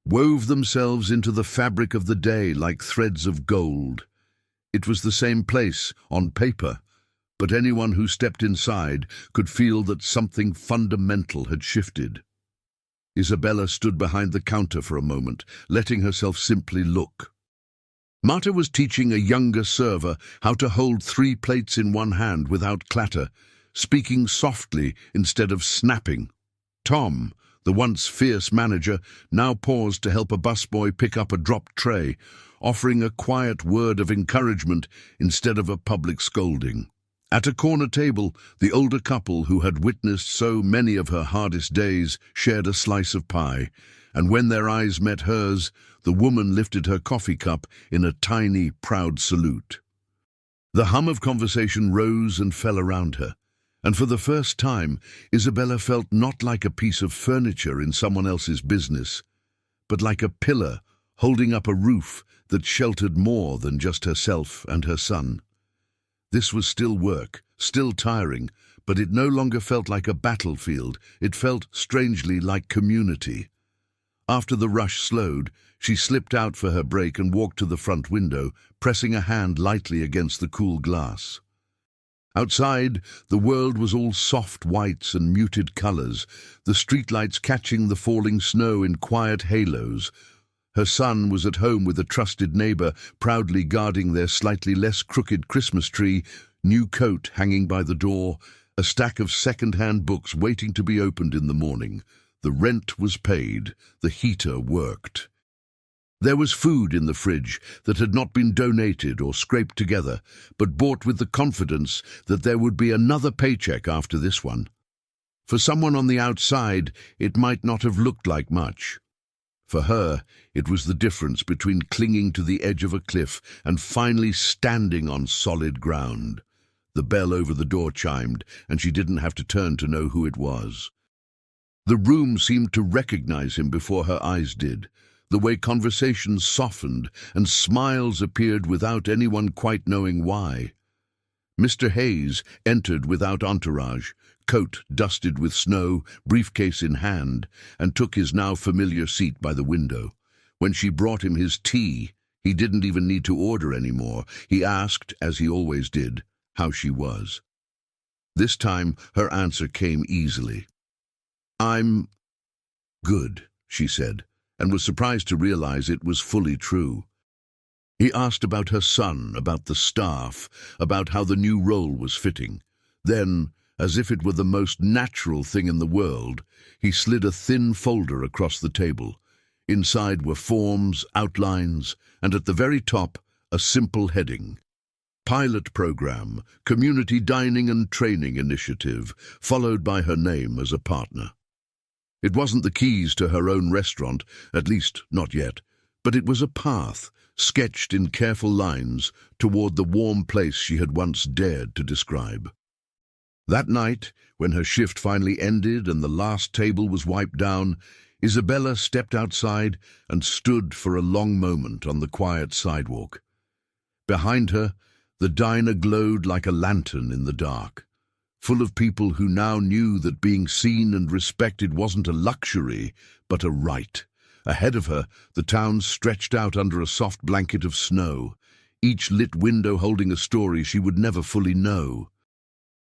wove themselves into the fabric of the day like threads of gold. It was the same place, on paper, but anyone who stepped inside could feel that something fundamental had shifted. Isabella stood behind the counter for a moment, letting herself simply look. Marta was teaching a younger server how to hold 3 plates in one hand without clatter, speaking softly instead of snapping. Tom, the once fierce manager, now paused to help a busboy pick up a dropped tray, offering a quiet word of encouragement instead of a public scolding. At a corner table, the older couple who had witnessed so many of her hardest days shared a slice of pie, and when their eyes met hers, the woman lifted her coffee cup in a tiny, proud salute. The hum of conversation rose and fell around her, and for the first time, Isabella felt not like a piece of furniture in someone else's business, but like a pillar holding up a roof that sheltered more than just herself and her son. This was still work, still tiring, but it no longer felt like a battlefield. It felt strangely like community. After the rush slowed, she slipped out for her break and walked to the front window, pressing a hand lightly against the cool glass. Outside, the world was all soft whites and muted colors, the streetlights catching the falling snow in quiet halos. Her son was at home with a trusted neighbor, proudly guarding their slightly less crooked Christmas tree, new coat hanging by the door, a stack of second-hand books waiting to be opened in the morning. The rent was paid, the heater worked. There was food in the fridge that had not been donated or scraped together, but bought with the confidence that there would be another paycheck after this one. For someone on the outside, it might not have looked like much. For her, it was the difference between clinging to the edge of a cliff and finally standing on solid ground. The bell over the door chimed, and she didn't have to turn to know who it was. The room seemed to recognize him before her eyes did, the way conversations softened and smiles appeared without anyone quite knowing why. Mr. Hayes entered without entourage, coat dusted with snow, briefcase in hand, and took his now familiar seat by the window. When she brought him his tea, he didn't even need to order any more. He asked, as he always did, how she was. This time her answer came easily. "I'm good," she said, and was surprised to realize it was fully true. He asked about her son, about the staff, about how the new role was fitting. Then, as if it were the most natural thing in the world, he slid a thin folder across the table. Inside were forms, outlines, and at the very top, a simple heading. Pilot Program, Community Dining and Training Initiative, followed by her name as a partner. It wasn't the keys to her own restaurant, at least not yet, but it was a path, sketched in careful lines, toward the warm place she had once dared to describe. That night, when her shift finally ended and the last table was wiped down, Isabella stepped outside and stood for a long moment on the quiet sidewalk. Behind her, the diner glowed like a lantern in the dark, full of people who now knew that being seen and respected wasn't a luxury, but a right. Ahead of her, the town stretched out under a soft blanket of snow, each lit window holding a story she would never fully know.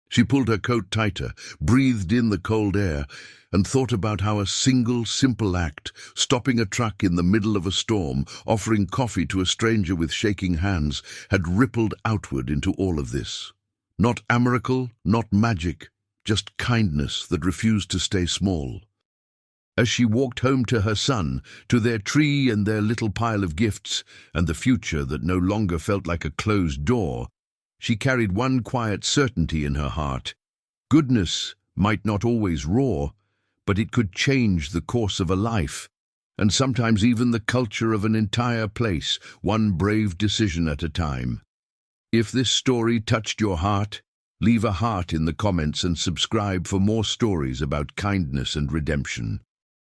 She pulled her coat tighter, breathed in the cold air, and thought about how a single, simple act, stopping a truck in the middle of a storm, offering coffee to a stranger with shaking hands, had rippled outward into all of this. Not a miracle, not magic, just kindness that refused to stay small. As she walked home to her son, to their tree and their little pile of gifts, and the future that no longer felt like a closed door, she carried one quiet certainty in her heart. Goodness might not always roar, but it could change the course of a life, and sometimes even the culture of an entire place, one brave decision at a time. If this story touched your heart, leave a heart in the comments and subscribe for more stories about kindness and redemption.